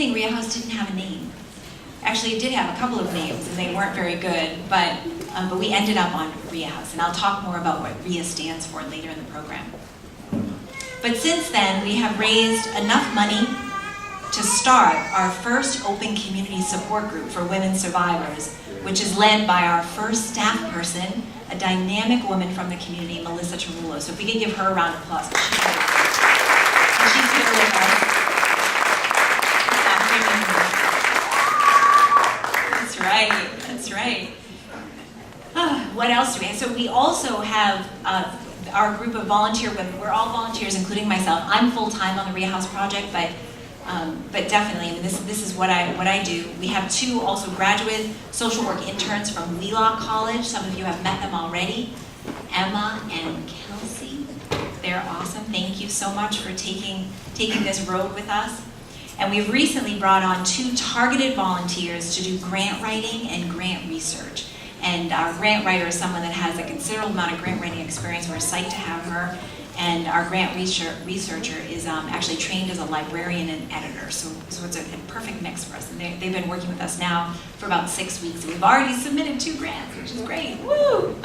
interesting, RIA House didn't have a name. Actually, it did have a couple of names, and they weren't very good, but we ended up on RIA House, and I'll talk more about what RIA stands for later in the program. But since then, we have raised enough money to start our first open community support group for women survivors, which is led by our first staff person, a dynamic woman from the community, Melissa Trullo. So if we could give her a round of applause. She's here with us. That's right, that's right. What else do we have? So we also have our group of volunteer women. We're all volunteers, including myself. I'm full-time on the RIA House project, but definitely, I mean, this is what I do. We have two also graduate social work interns from Wheelock College. Some of you have met them already, Emma and Kelsey. They're awesome. Thank you so much for taking this road with us. And we've recently brought on 2 targeted volunteers to do grant writing and grant research. And our grant writer is someone that has a considerable amount of grant writing experience. We're psyched to have her. And our grant researcher is actually trained as a librarian and editor. So it's a perfect mix for us. And they've been working with us now for about 6 weeks. And we've already submitted 2 grants, which is great. Woo!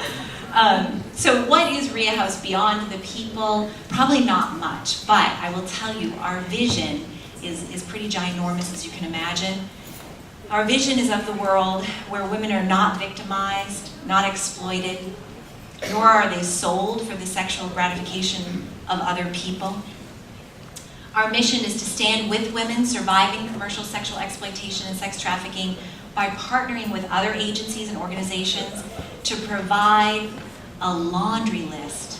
So what is RIA House beyond the people? Probably not much. But I will tell you, our vision is pretty ginormous, as you can imagine. Our vision is of the world where women are not victimized, not exploited, nor are they sold for the sexual gratification of other people. Our mission is to stand with women surviving commercial sexual exploitation and sex trafficking by partnering with other agencies and organizations to provide a laundry list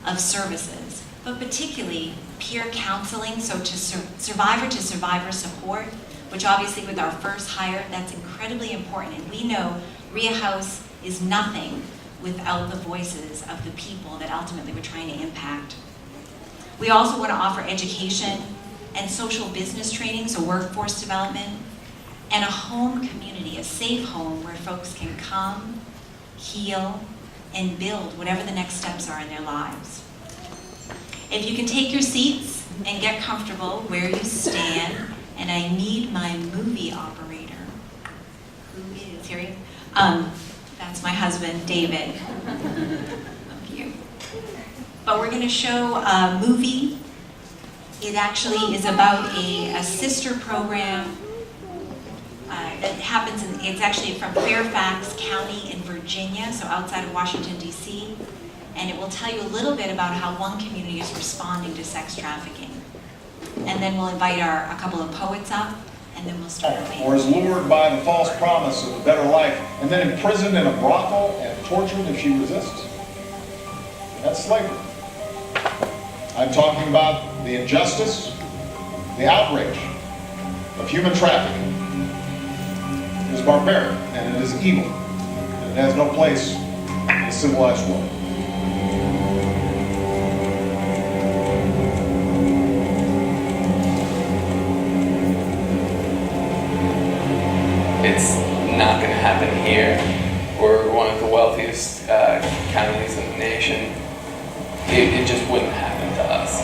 of services, but particularly peer counseling, so to survivor support, which obviously with our first hire, that's incredibly important. And we know RIA House is nothing without the voices of the people that ultimately we're trying to impact. We also want to offer education and social business training, so workforce development, and a home community, a safe home where folks can come, heal, and build whatever the next steps are in their lives. If you can take your seats and get comfortable where you stand, and I need my movie operator. Who is here? That's my husband, David. Thank you. But we're going to show a movie. It actually is about a sister program that happens it's actually from Fairfax County in Virginia, so outside of Washington, D.C. And it will tell you a little bit about how one community is responding to sex trafficking. And then we'll invite a couple of poets up, and then we'll start. Or is lured by the false promise of a better life, and then imprisoned in a brothel and tortured if she resists. That's slavery. I'm talking about the injustice, the outrage of human trafficking. It is barbaric, and it is evil, and it has no place in a civilized world. It's not going to happen here. We're one of the wealthiest counties in the nation. It just wouldn't happen to us.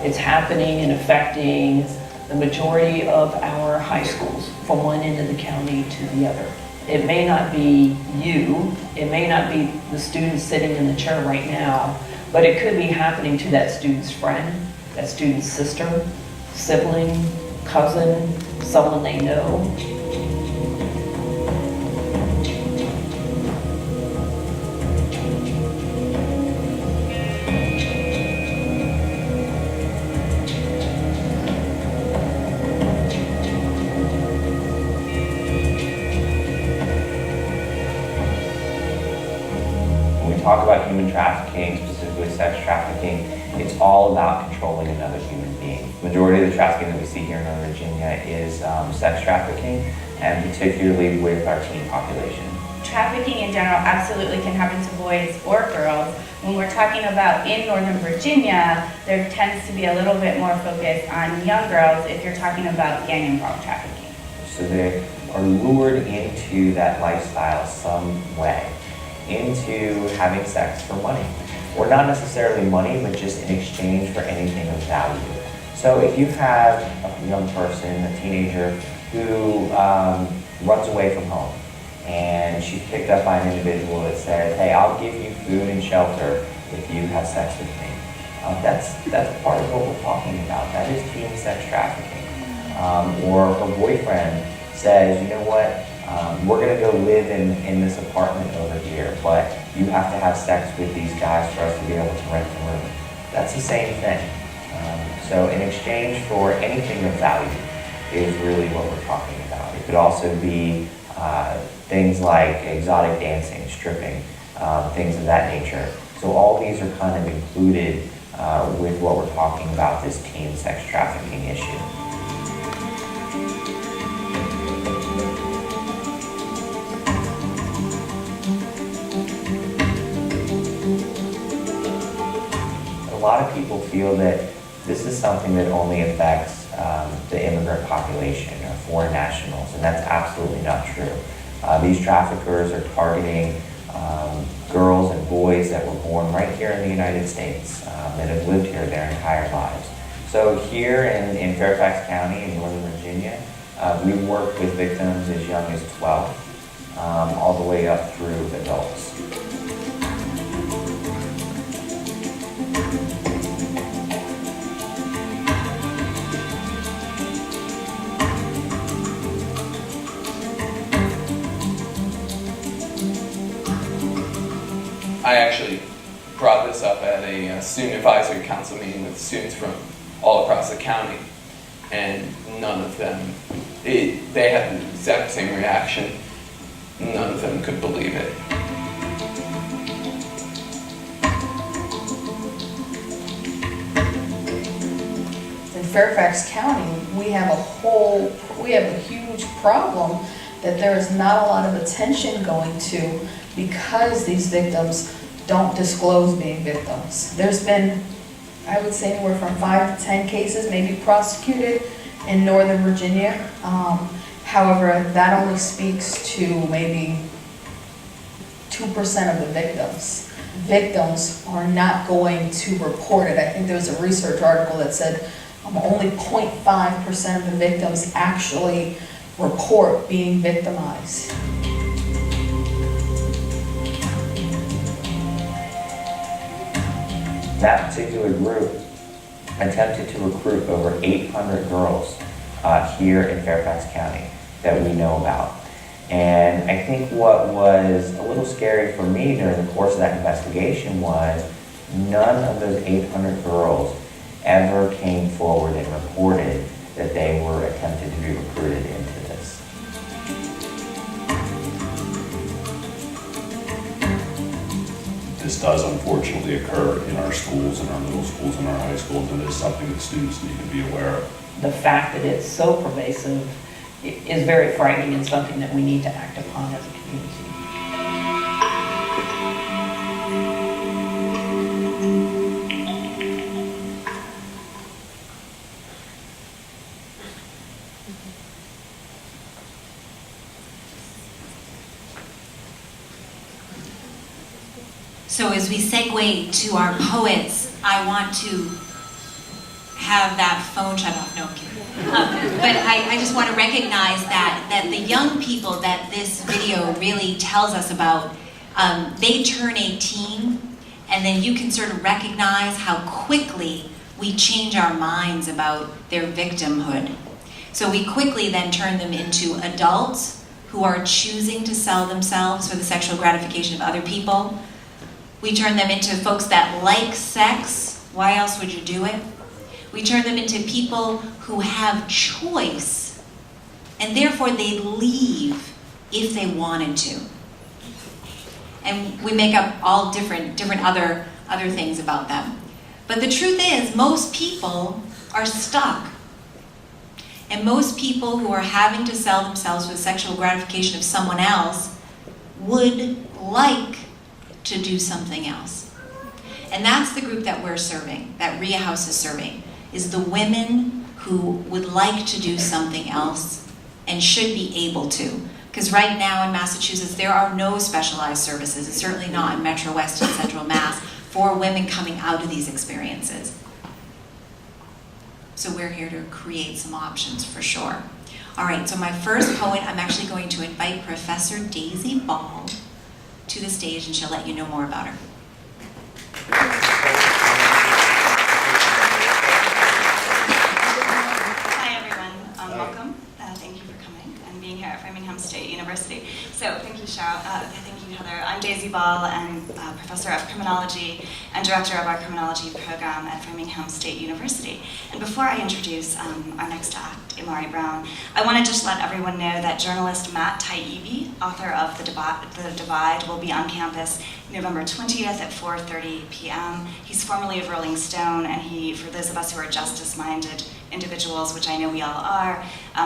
It's happening and affecting the majority of our high schools, from one end of the county to the other. It may not be you, it may not be the student sitting in the chair right now, but it could be happening to that student's friend, that student's sister, sibling, cousin, someone they know. Talk about human trafficking, specifically sex trafficking, it's all about controlling another human being. The majority of the trafficking that we see here in Northern Virginia is sex trafficking, and particularly with our teen population. Trafficking in general absolutely can happen to boys or girls. When we're talking about in Northern Virginia, there tends to be a little bit more focus on young girls if you're talking about gang-involved trafficking. So they are lured into that lifestyle some way. into having sex for money. Or not necessarily money, but just in exchange for anything of value. So if you have a young person, a teenager, who runs away from home, and she's picked up by an individual that says, hey, I'll give you food and shelter if you have sex with me. That's part of what we're talking about. That is teen sex trafficking. Or her boyfriend says, you know what, we're gonna go live in this apartment over here, but you have to have sex with these guys for us to be able to rent the room. That's the same thing. So in exchange for anything of value is really what we're talking about. It could also be things like exotic dancing, stripping, things of that nature. So all these are kind of included with what we're talking about, this teen sex trafficking issue. A lot of people feel that this is something that only affects the immigrant population or foreign nationals, and that's absolutely not true. These traffickers are targeting girls and boys that were born right here in the United States, that have lived here their entire lives. So here in Fairfax County in Northern Virginia, we work with victims as young as 12, all the way up through adults. I actually brought this up at a student advisory council meeting with students from all across the county, and none of them, they had the exact same reaction. None of them could believe it. In Fairfax County, we have a huge problem that there is not a lot of attention going to because these victims don't disclose being victims. There's been, I would say, anywhere from 5 to 10 cases maybe prosecuted in Northern Virginia. However, that only speaks to maybe 2% of the victims. Victims are not going to report it. I think there was a research article that said only 0.5% of the victims actually report being victimized. That particular group attempted to recruit over 800 girls here in Fairfax County that we know about. And I think what was a little scary for me during the course of that investigation was none of those 800 girls ever came forward and reported that they were attempted to be recruited into this. This does unfortunately occur in our schools, in our middle schools, and our high schools, and it's something that students need to be aware of. The fact that it's so pervasive is very frightening and something that we need to act upon as a community. So as we segue to our poets, I want to have that phone shut off. No, I'm kidding. But I just want to recognize that the young people that this video really tells us about, they turn 18, and then you can sort of recognize how quickly we change our minds about their victimhood. So we quickly then turn them into adults who are choosing to sell themselves for the sexual gratification of other people. We turn them into folks that like sex. Why else would you do it? We turn them into people who have choice, and therefore they leave if they wanted to. And we make up all different other things about them. But the truth is, most people are stuck. And most people who are having to sell themselves for the sexual gratification of someone else would like to do something else. And that's the group that we're serving, that RIA House is serving, is the women who would like to do something else and should be able to, Because right now in Massachusetts, there are no specialized services, and certainly not in Metro West and Central Mass, for women coming out of these experiences. So we're here to create some options for sure. All right, so my first poet, I'm actually going to invite Professor Daisy Ball to the stage, and she'll let you know more about her. Hi everyone, welcome. Thank you for coming and being here at Framingham State University. So thank you, Cheryl. Thank you, Heather. I'm Daisy Ball. I'm Professor of Criminology and Director of our Criminology program at Framingham State University. And before I introduce our next act, Imari Brown, I want to just let everyone know that journalist Matt Taibbi, author of The Divide, will be on campus November 20th at 4:30 p.m. He's formerly of Rolling Stone, and he, for those of us who are justice-minded individuals, which I know we all are,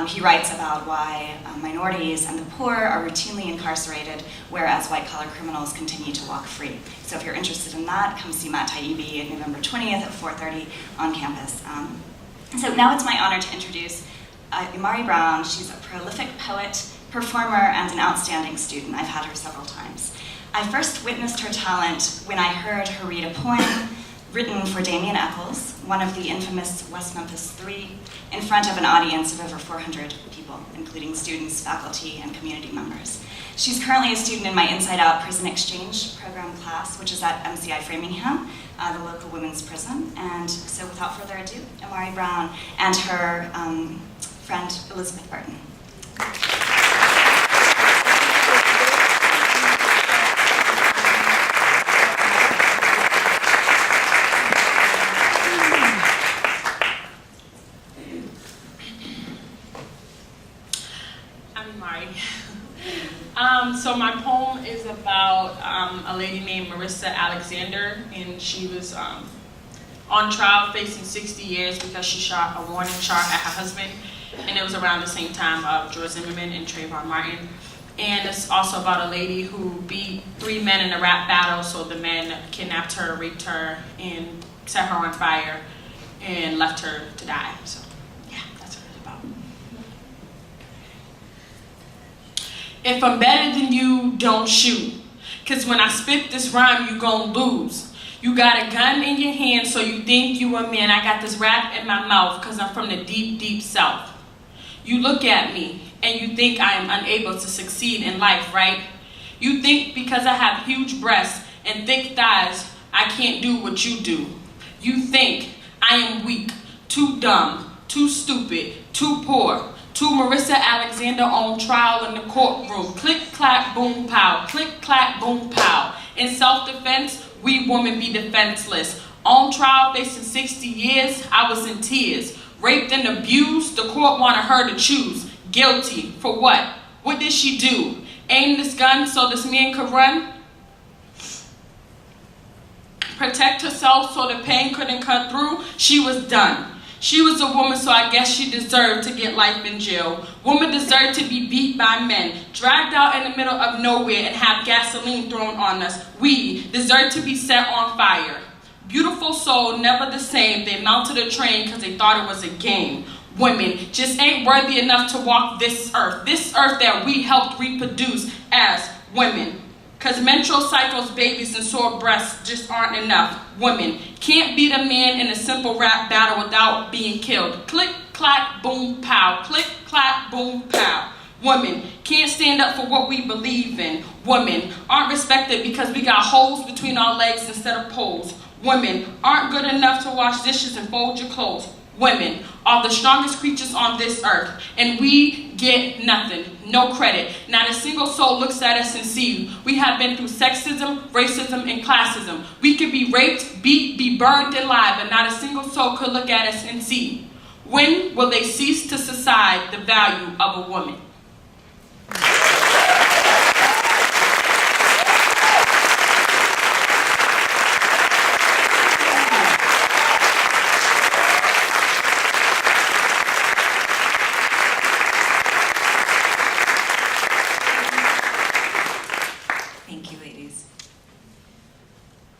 he writes about why minorities and the poor are routinely incarcerated, whereas white-collar criminals continue to walk free. So if you're interested in that, come see Matt Taibbi at November 20th at 4:30 on campus. So now it's my honor to introduce Imari Brown. She's a prolific poet, performer, and an outstanding student. I've had her several times. I first witnessed her talent when I heard her read a poem written for Damien Eccles, one of the infamous West Memphis Three, in front of an audience of over 400 people, including students, faculty, and community members. She's currently a student in my Inside Out Prison Exchange program class, which is at MCI Framingham, the local women's prison. And so without further ado, Imari Brown and her friend Elizabeth Burton. So my poem is about a lady named Marissa Alexander, and she was on trial facing 60 years because she shot a warning shot at her husband, and it was around the same time of George Zimmerman and Trayvon Martin. And it's also about a lady who beat 3 men in a rap battle, so the men kidnapped her, raped her, and set her on fire, and left her to die. So yeah, that's what it's about. If I'm better than you, don't shoot. Cause when I spit this rhyme, you gon' lose. You got a gun in your hand, so you think you a man. I got this rap in my mouth, cause I'm from the deep, deep south. You look at me, and you think I am unable to succeed in life, right? You think because I have huge breasts and thick thighs, I can't do what you do. You think I am weak, too dumb, too stupid, too poor. To Marissa Alexander on trial in the courtroom. Click, clack, boom, pow. Click, clack, boom, pow. In self-defense, we women be defenseless. On trial facing 60 years, I was in tears. Raped and abused, the court wanted her to choose. Guilty, for what? What did she do? Aim this gun so this man could run? Protect herself so the pain couldn't cut through? She was done. She was a woman, so I guess she deserved to get life in jail. Women deserve to be beat by men, dragged out in the middle of nowhere and have gasoline thrown on us. We deserve to be set on fire. Beautiful soul, never the same. They mounted a train because they thought it was a game. Women just ain't worthy enough to walk this earth that we helped reproduce as women. Because menstrual cycles, babies, and sore breasts just aren't enough. Women can't beat a man in a simple rap battle without being killed. Click, clack, boom, pow. Click, clack, boom, pow. Women can't stand up for what we believe in. Women aren't respected because we got holes between our legs instead of poles. Women aren't good enough to wash dishes and fold your clothes. Women are the strongest creatures on this earth, and we get nothing, no credit. Not a single soul looks at us and sees. We have been through sexism, racism, and classism. We could be raped, beat, be burned alive, but not a single soul could look at us and see. When will they cease to decide the value of a woman?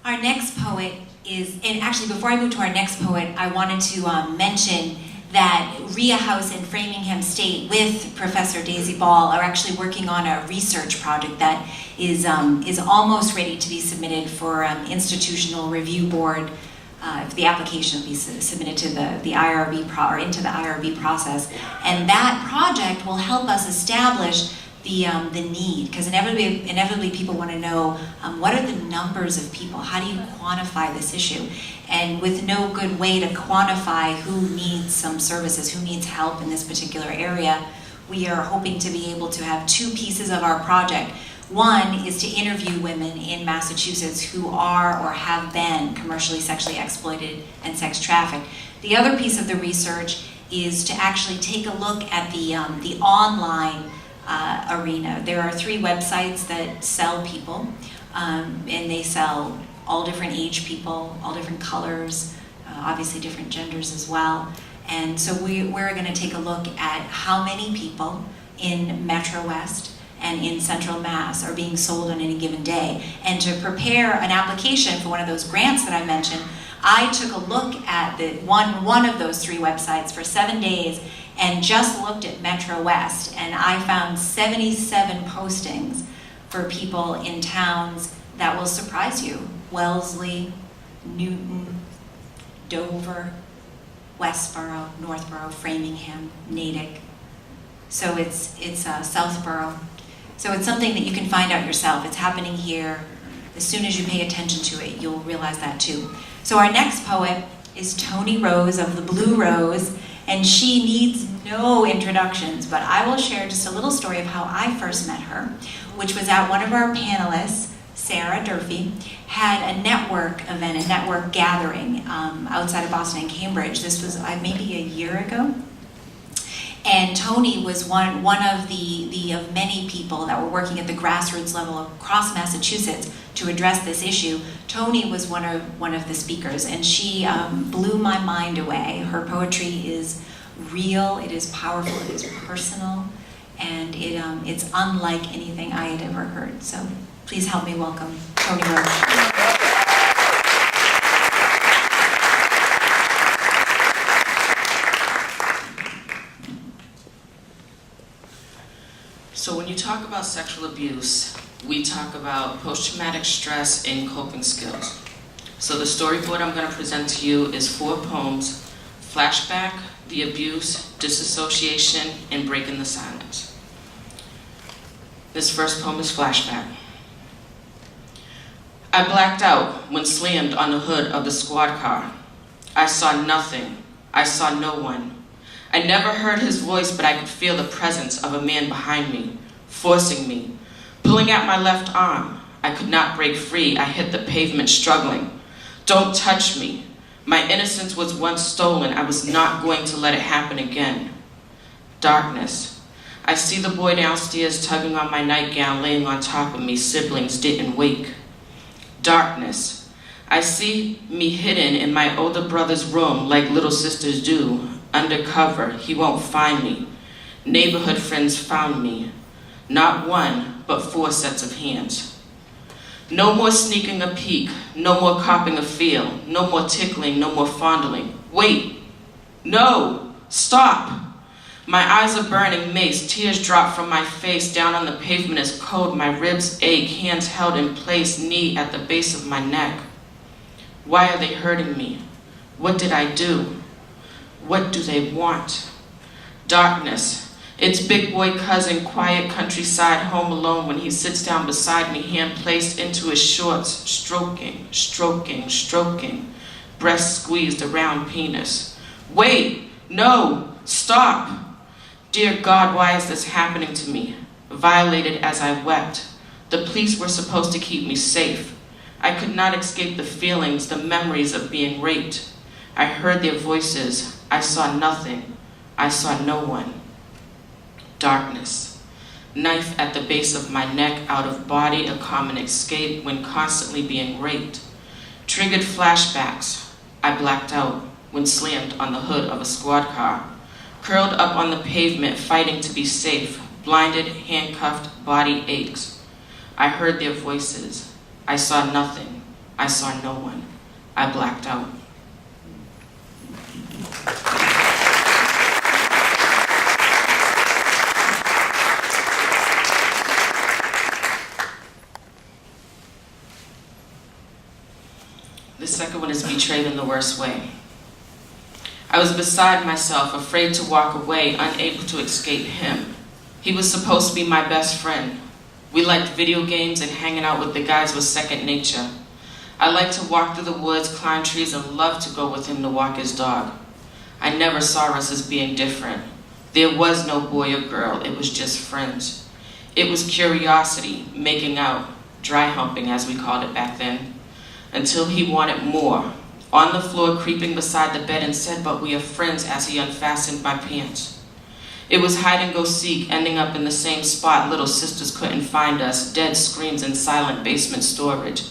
Our next poet is, and actually before I move to our next poet, I wanted to mention that RIA House in Framingham State with Professor Daisy Ball are actually working on a research project that is almost ready to be submitted for institutional review board. The application will be submitted to the IRB or into the IRB process, and that project will help us establish the need, because inevitably people want to know what are the numbers of people, how do you quantify this issue, and with no good way to quantify who needs some services, who needs help in this particular area, we are hoping to be able to have two pieces of our project. One is to interview women in Massachusetts who are or have been commercially sexually exploited and sex trafficked. The other piece of the research is to actually take a look at the online arena. There are 3 websites that sell people, and they sell all different age people, all different colors, obviously different genders as well. And so we're going to take a look at how many people in Metro West and in Central Mass are being sold on any given day. And to prepare an application for one of those grants that I mentioned, I took a look at one of those 3 websites for 7 days and just looked at Metro West, and I found 77 postings for people in towns that will surprise you: Wellesley, Newton, Dover, Westboro, Northborough, Framingham, Natick. So it's Southborough. So it's something that you can find out yourself. It's happening here. As soon as you pay attention to it, you'll realize that too. So our next poet is Toni Rose of the Blue Rose, and she needs no introductions, but I will share just a little story of how I first met her, which was at one of our panelists, Sarah Durfey, had a network event, a network gathering outside of Boston and Cambridge. This was maybe a year ago. And Toni was one of of many people that were working at the grassroots level across Massachusetts to address this issue. Toni was one of the speakers, and she blew my mind away. Her poetry is real, it is powerful, it is personal, and it's unlike anything I had ever heard. So please help me welcome Toni Rose. So when you talk about sexual abuse, we talk about post-traumatic stress and coping skills. So the storyboard I'm going to present to you is 4 poems: Flashback, The Abuse, Disassociation, and Breaking the Silence. This first poem is Flashback. I blacked out when slammed on the hood of the squad car. I saw nothing. I saw no one. I never heard his voice, but I could feel the presence of a man behind me, forcing me, pulling at my left arm. I could not break free. I hit the pavement struggling. Don't touch me. My innocence was once stolen. I was not going to let it happen again. Darkness. I see the boy downstairs tugging on my nightgown, laying on top of me. Siblings didn't wake. Darkness. I see me hidden in my older brother's room like little sisters do. Undercover, he won't find me. Neighborhood friends found me. Not 1, but 4 sets of hands. No more sneaking a peek, no more copping a feel, no more tickling, no more fondling. Wait, no, stop. My eyes are burning mace, tears drop from my face, down on the pavement is cold, my ribs ache, hands held in place, knee at the base of my neck. Why are they hurting me? What did I do? What do they want? Darkness. It's big boy cousin, quiet countryside, home alone when he sits down beside me, hand placed into his shorts, stroking, stroking, stroking, breast squeezed around penis. Wait, no, stop. Dear God, why is this happening to me? Violated as I wept. The police were supposed to keep me safe. I could not escape the feelings, the memories of being raped. I heard their voices. I saw nothing. I saw no one. Darkness. Knife at the base of my neck, out of body, a common escape when constantly being raped. Triggered flashbacks. I blacked out when slammed on the hood of a squad car. Curled up on the pavement, fighting to be safe. Blinded, handcuffed, body aches. I heard their voices. I saw nothing. I saw no one. I blacked out. The second one is betrayed in the worst way. I was beside myself, afraid to walk away, unable to escape him. He was supposed to be my best friend. We liked video games and hanging out with the guys was second nature. I liked to walk through the woods, climb trees, and loved to go with him to walk his dog. I never saw us as being different. There was no boy or girl, it was just friends. It was curiosity, making out, dry humping as we called it back then, until he wanted more. On the floor, creeping beside the bed and said, "But we are friends," as he unfastened my pants. It was hide and go seek, ending up in the same spot. Little sisters couldn't find us, dead screams in silent basement storage.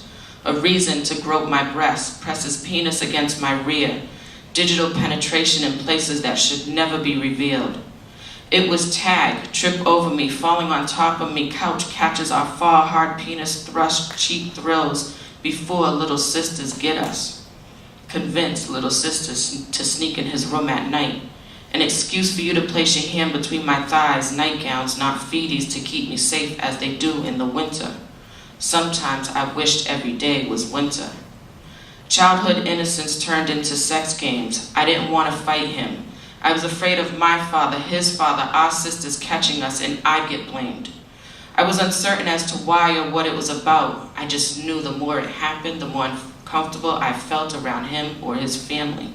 A reason to grope my breast, press his penis against my rear. Digital penetration in places that should never be revealed. It was tag, trip over me, falling on top of me, couch catches our fall, hard penis thrust, cheek thrills, before little sisters get us. Convinced little sisters to sneak in his room at night. An excuse for you to place your hand between my thighs, nightgowns, not feeties, to keep me safe as they do in the winter. Sometimes I wished every day was winter. Childhood innocence turned into sex games. I didn't want to fight him. I was afraid of my father, his father, our sisters catching us, and I'd get blamed. I was uncertain as to why or what it was about. I just knew the more it happened, the more uncomfortable I felt around him or his family.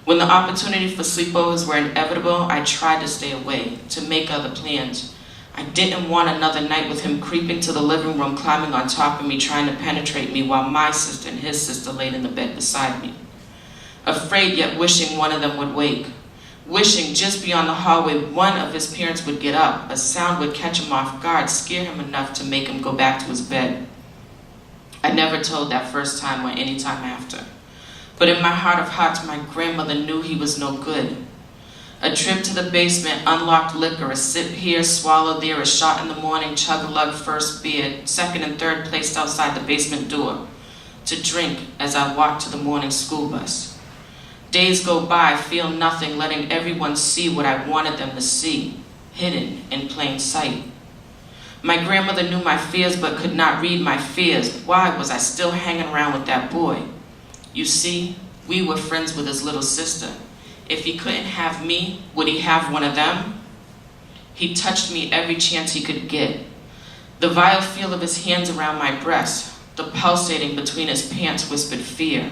When the opportunity for sleepovers were inevitable, I tried to stay away, to make other plans. I didn't want another night with him creeping to the living room, climbing on top of me, trying to penetrate me while my sister and his sister laid in the bed beside me. Afraid yet wishing one of them would wake. Wishing just beyond the hallway one of his parents would get up. A sound would catch him off guard, scare him enough to make him go back to his bed. I never told that first time or any time after. But in my heart of hearts, my grandmother knew he was no good. A trip to the basement, unlocked liquor, a sip here, swallow there, a shot in the morning, chug-a-lug, first beer, second and third placed outside the basement door, to drink as I walked to the morning school bus. Days go by, feel nothing, letting everyone see what I wanted them to see, hidden in plain sight. My grandmother knew my fears but could not read my fears. Why was I still hanging around with that boy? You see, we were friends with his little sister. If he couldn't have me, would he have one of them? He touched me every chance he could get. The vile feel of his hands around my breast, the pulsating between his pants whispered fear.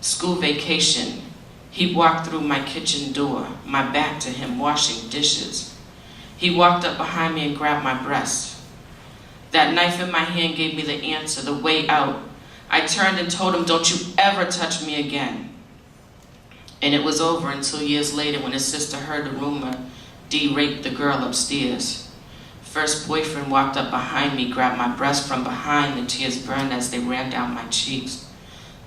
School vacation. He walked through my kitchen door, my back to him, washing dishes. He walked up behind me and grabbed my breast. That knife in my hand gave me the answer, the way out. I turned and told him, "Don't you ever touch me again." And it was over until years later when his sister heard the rumor D raped the girl upstairs. First boyfriend walked up behind me, grabbed my breast from behind, the tears burned as they ran down my cheeks.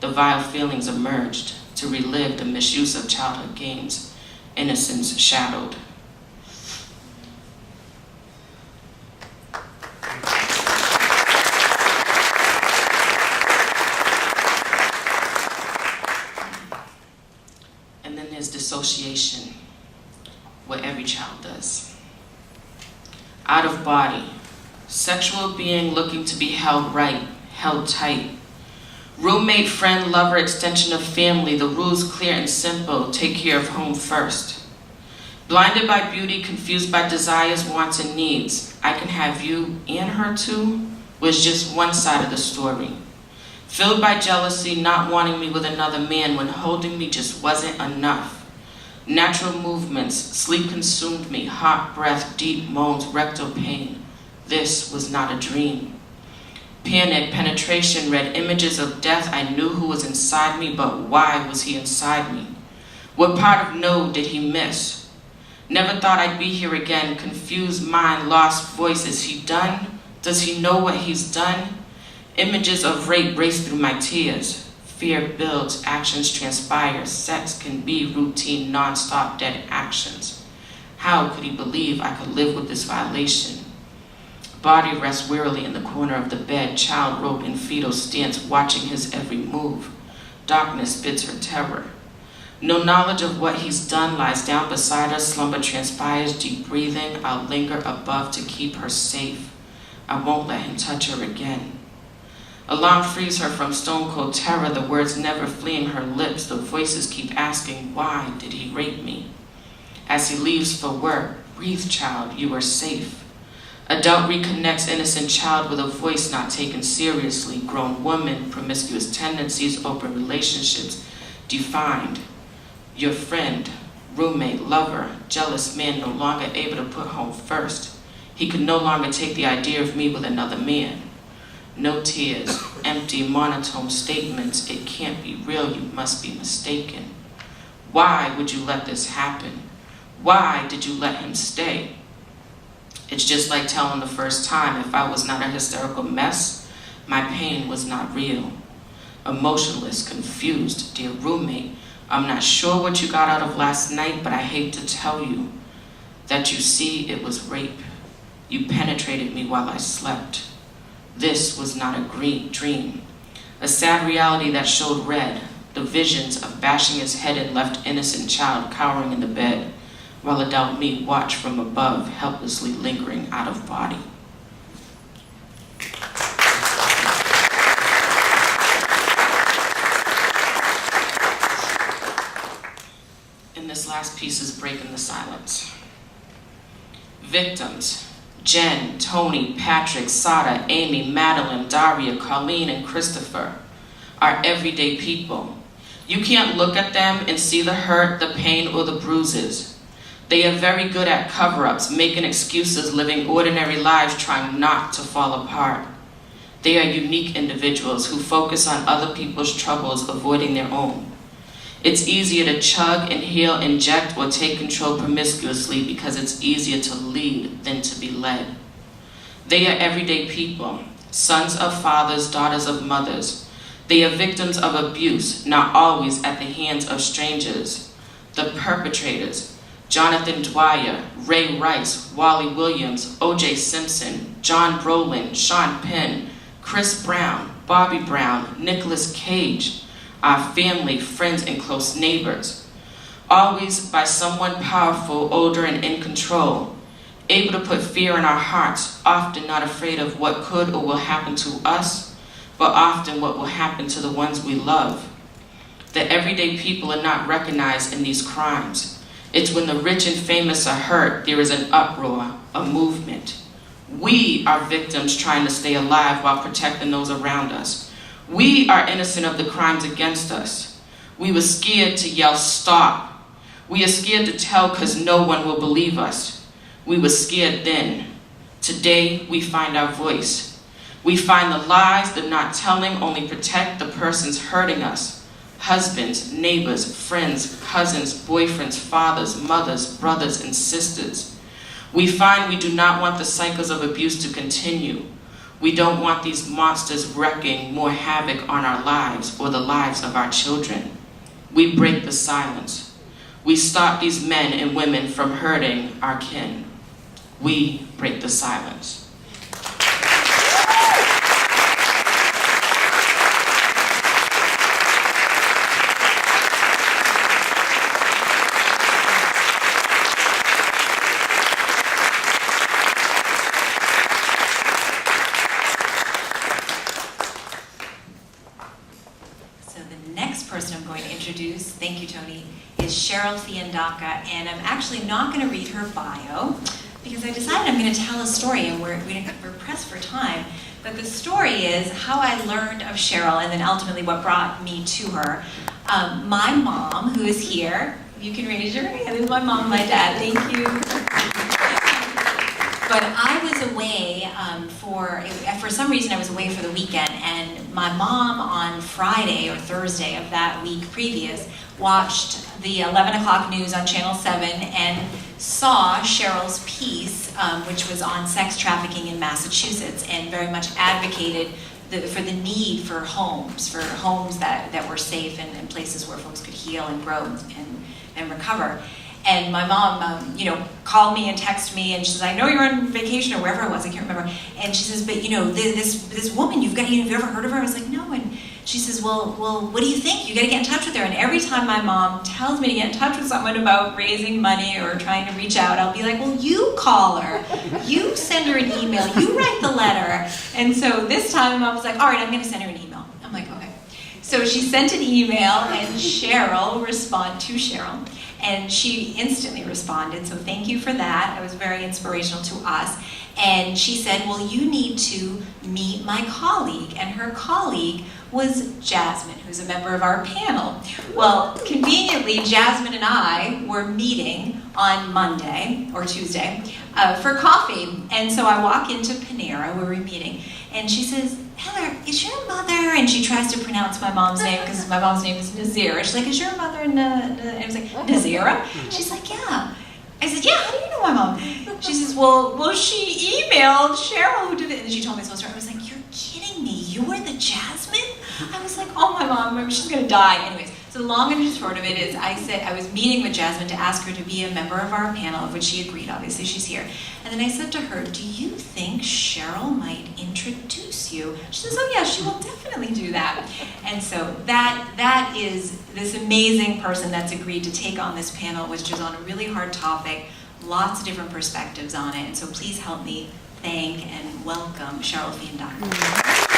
The vile feelings emerged to relive the misuse of childhood games, innocence shadowed. And then there's dissociation, what every child does. Out of body, sexual being looking to be held right, held tight. Roommate, friend, lover, extension of family, the rules clear and simple, take care of home first. Blinded by beauty, confused by desires, wants, and needs, I can have you and her too, was just one side of the story. Filled by jealousy, not wanting me with another man when holding me just wasn't enough. Natural movements, sleep consumed me, hot breath, deep moans, rectal pain. This was not a dream. Panic, penetration, read images of death. I knew who was inside me, but why was he inside me? What part of no did he miss? Never thought I'd be here again, confused mind, lost voice. Is he done? Does he know what he's done? Images of rape race through my tears. Fear builds, actions transpire. Sex can be routine, non-stop dead actions. How could he believe I could live with this violation? Body rests wearily in the corner of the bed, child rope in fetal stance, watching his every move. Darkness bids her terror. No knowledge of what he's done lies down beside us, slumber transpires, deep breathing. I'll linger above to keep her safe. I won't let him touch her again. Alarm frees her from stone-cold terror, the words never fleeing her lips, the voices keep asking, why did he rape me? As he leaves for work, breathe, child, you are safe. Adult reconnects innocent child with a voice not taken seriously. Grown woman, promiscuous tendencies, open relationships, defined. Your friend, roommate, lover, jealous man no longer able to put home first. He could no longer take the idea of me with another man. No tears, empty, monotone statements. It can't be real, you must be mistaken. Why would you let this happen? Why did you let him stay? It's just like telling the first time, if I was not a hysterical mess, my pain was not real. Emotionless, confused, dear roommate, I'm not sure what you got out of last night, but I hate to tell you that you see it was rape. You penetrated me while I slept. This was not a dream. A sad reality that showed red, the visions of bashing his head and left innocent child cowering in the bed, while adult me watched from above, helplessly lingering out of body. And this last piece is breaking the silence. Victims. Jen, Tony, Patrick, Sada, Amy, Madeline, Daria, Colleen, and Christopher are everyday people. You can't look at them and see the hurt, the pain, or the bruises. They are very good at cover-ups, making excuses, living ordinary lives, trying not to fall apart. They are unique individuals who focus on other people's troubles, avoiding their own. It's easier to chug, inhale, inject, or take control promiscuously because it's easier to lead than to be led. They are everyday people, sons of fathers, daughters of mothers. They are victims of abuse, not always at the hands of strangers. The perpetrators, Jonathan Dwyer, Ray Rice, Wally Williams, O.J. Simpson, John Brolin, Sean Penn, Chris Brown, Bobby Brown, Nicolas Cage, our family, friends, and close neighbors. Always by someone powerful, older, and in control, able to put fear in our hearts, often not afraid of what could or will happen to us, but often what will happen to the ones we love. The everyday people are not recognized in these crimes. It's when the rich and famous are hurt, there is an uproar, a movement. We are victims trying to stay alive while protecting those around us. We are innocent of the crimes against us. We were scared to yell, stop. We are scared to tell because no one will believe us. We were scared then. Today, we find our voice. We find the lies, the not telling, only protect the persons hurting us. Husbands, neighbors, friends, cousins, boyfriends, fathers, mothers, brothers, and sisters. We find we do not want the cycles of abuse to continue. We don't want these monsters wreaking more havoc on our lives or the lives of our children. We break the silence. We stop these men and women from hurting our kin. We break the silence. Thank you, Tony, is Cheryl Fiandaca, and I'm actually not going to read her bio because I decided I'm going to tell a story, and we're pressed for time. But the story is how I learned of Cheryl, and then ultimately what brought me to her. My mom, who is here, you can raise your hand. This is my mom and my dad. Thank you. But I was away for some reason I was away for the weekend, and my mom on Friday or Thursday of that week previous watched the 11 o'clock news on Channel 7 and saw Cheryl's piece, which was on sex trafficking in Massachusetts, and very much advocated for the need for homes that were safe and places where folks could heal and grow and recover. And my mom, called me and texted me, and she says, "I know you're on vacation," or wherever it was, I can't remember. And she says, "But this woman, have you ever heard of her?" I was like, "No." And She says, well, what do you think? You gotta get in touch with her. And every time my mom tells me to get in touch with someone about raising money or trying to reach out, I'll be like, well, you call her. You send her an email. You write the letter. And so this time Mom was like, all right, I'm gonna send her an email. I'm like, okay. So she sent an email and Cheryl and she instantly responded. So thank you for that. It was very inspirational to us. And she said, well, you need to meet my colleague. And her colleague was Jasmine, who's a member of our panel. Well, conveniently, Jasmine and I were meeting on Monday or Tuesday for coffee. And so I walk into Panera where we're meeting, and she says, Heather, is your mother, and she tries to pronounce my mom's name because my mom's name is Nazira. She's like, is your mother and I was like, Nazira? She's like, yeah. I said, yeah, how do you know my mom? She says, well, she emailed Cheryl who did it. And she told me so story. I was like, you're kidding me. You were the Jasmine? I was like, oh, my mom, she's going to die. Anyways, so the long and short of it is I said I was meeting with Jasmine to ask her to be a member of our panel, of which she agreed. Obviously, she's here. And then I said to her, do you think Cheryl might introduce you? She says, oh, yeah, she will definitely do that. And so that is this amazing person that's agreed to take on this panel, which is on a really hard topic, lots of different perspectives on it. And so please help me thank and welcome Cheryl Fiandaca.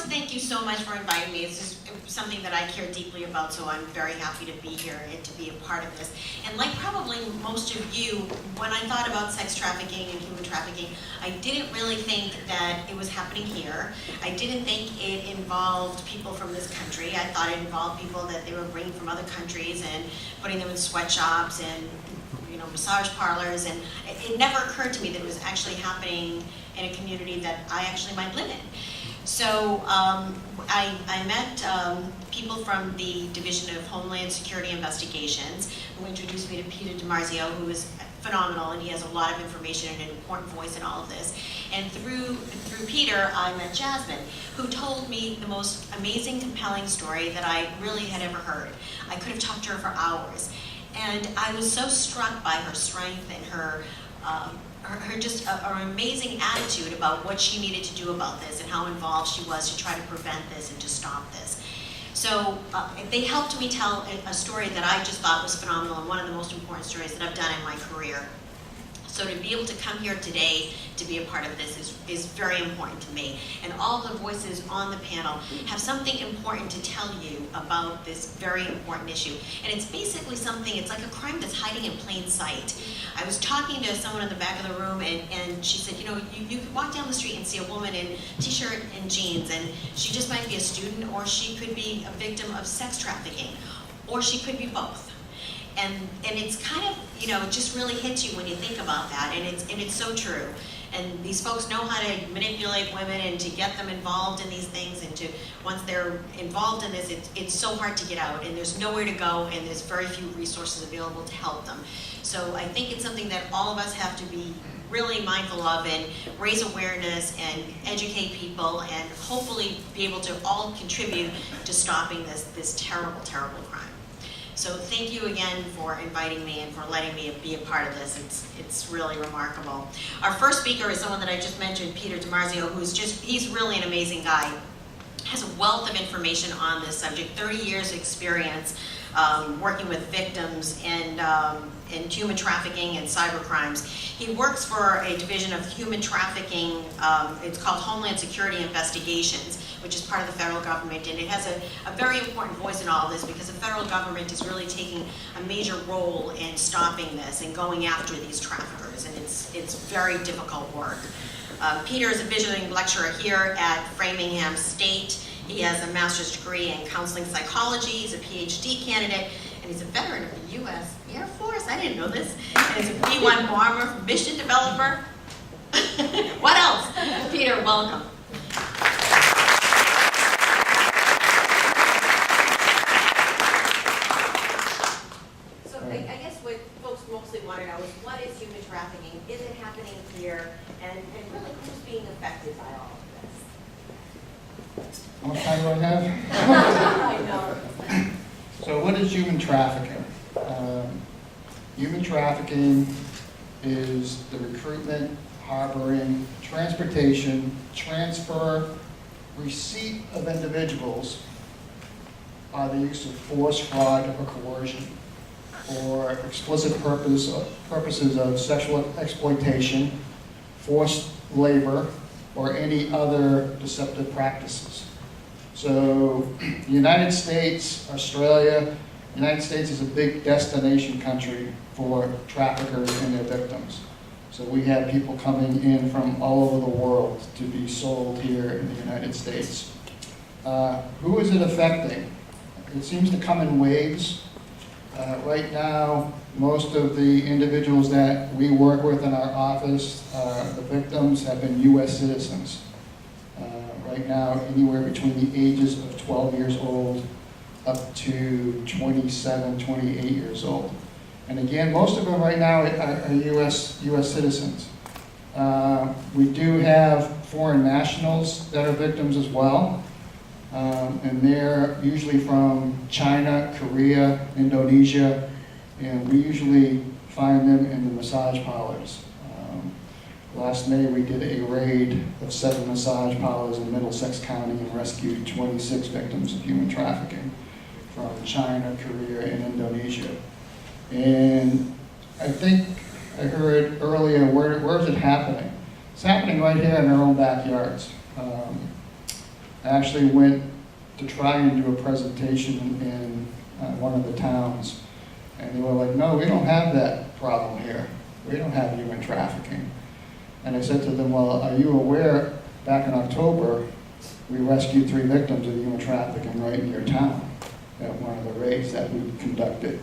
Thank you so much for inviting me. It's just something that I care deeply about, so I'm very happy to be here and to be a part of this. And like probably most of you, when I thought about sex trafficking and human trafficking, I didn't really think that it was happening here. I didn't think it involved people from this country. I thought it involved people that they were bringing from other countries and putting them in sweatshops and massage parlors, and it never occurred to me that it was actually happening in a community that I actually might live in. So I met people from the Division of Homeland Security Investigations who introduced me to Peter DiMarzio, who is phenomenal, and he has a lot of information and an important voice in all of this. And through Peter, I met Jasmine, who told me the most amazing, compelling story that I really had ever heard. I could have talked to her for hours. And I was so struck by her strength and her amazing attitude about what she needed to do about this and how involved she was to try to prevent this and to stop this. So they helped me tell a story that I just thought was phenomenal and one of the most important stories that I've done in my career. So to be able to come here today to be a part of this is very important to me. And all the voices on the panel have something important to tell you about this very important issue. And it's basically something, it's like a crime that's hiding in plain sight. I was talking to someone in the back of the room and she said, you could walk down the street and see a woman in t-shirt and jeans, and she just might be a student, or she could be a victim of sex trafficking, or she could be both. And it's kind of, it just really hits you when you think about that, and it's so true. And these folks know how to manipulate women and to get them involved in these things, and once they're involved in this, it's so hard to get out, and there's nowhere to go, and there's very few resources available to help them. So I think it's something that all of us have to be really mindful of and raise awareness and educate people and hopefully be able to all contribute to stopping this terrible, terrible crime. So thank you again for inviting me and for letting me be a part of this. It's really remarkable. Our first speaker is someone that I just mentioned, Peter DiMarzio, he's really an amazing guy. Has a wealth of information on this subject, 30 years experience working with victims in human trafficking and cyber crimes. He works for a division of human trafficking, it's called Homeland Security Investigations, which is part of the federal government, and it has a very important voice in all of this because the federal government is really taking a major role in stopping this and going after these traffickers, and it's very difficult work. Peter is a visiting lecturer here at Framingham State. He has a master's degree in counseling psychology. He's a PhD candidate, and he's a veteran of the U.S. Air Force. I didn't know this. And he's a B-1 bomber, mission developer. What else? Peter, welcome. So I guess what folks mostly want to know is, what is human trafficking? Is it happening here? And really, who's being affected by all of this? How much time do I have? I know. So what is human trafficking? Human trafficking is the recruitment, harboring, transportation, transfer, receipt of individuals by the use of force, fraud, or coercion, or explicit purposes of sexual exploitation, forced labor, or any other deceptive practices. So the United States, Australia, the United States is a big destination country for traffickers and their victims. So we have people coming in from all over the world to be sold here in the United States. Who is it affecting? It seems to come in waves. Right now, most of the individuals that we work with in our office, the victims have been U.S. citizens. Right now, anywhere between the ages of 12 years old up to 27, 28 years old. And again, most of them right now are U.S. citizens. We do have foreign nationals that are victims as well. And they're usually from China, Korea, Indonesia, and we usually find them in the massage parlors. Last May we did a raid of 7 massage parlors in Middlesex County and rescued 26 victims of human trafficking from China, Korea, and Indonesia. And I think I heard earlier, where is it happening? It's happening right here in our own backyards. I actually went to try and do a presentation in one of the towns, and they were like, no, we don't have that problem here. We don't have human trafficking. And I said to them, well, are you aware, back in October, we rescued 3 victims of human trafficking right in your town at one of the raids that we conducted.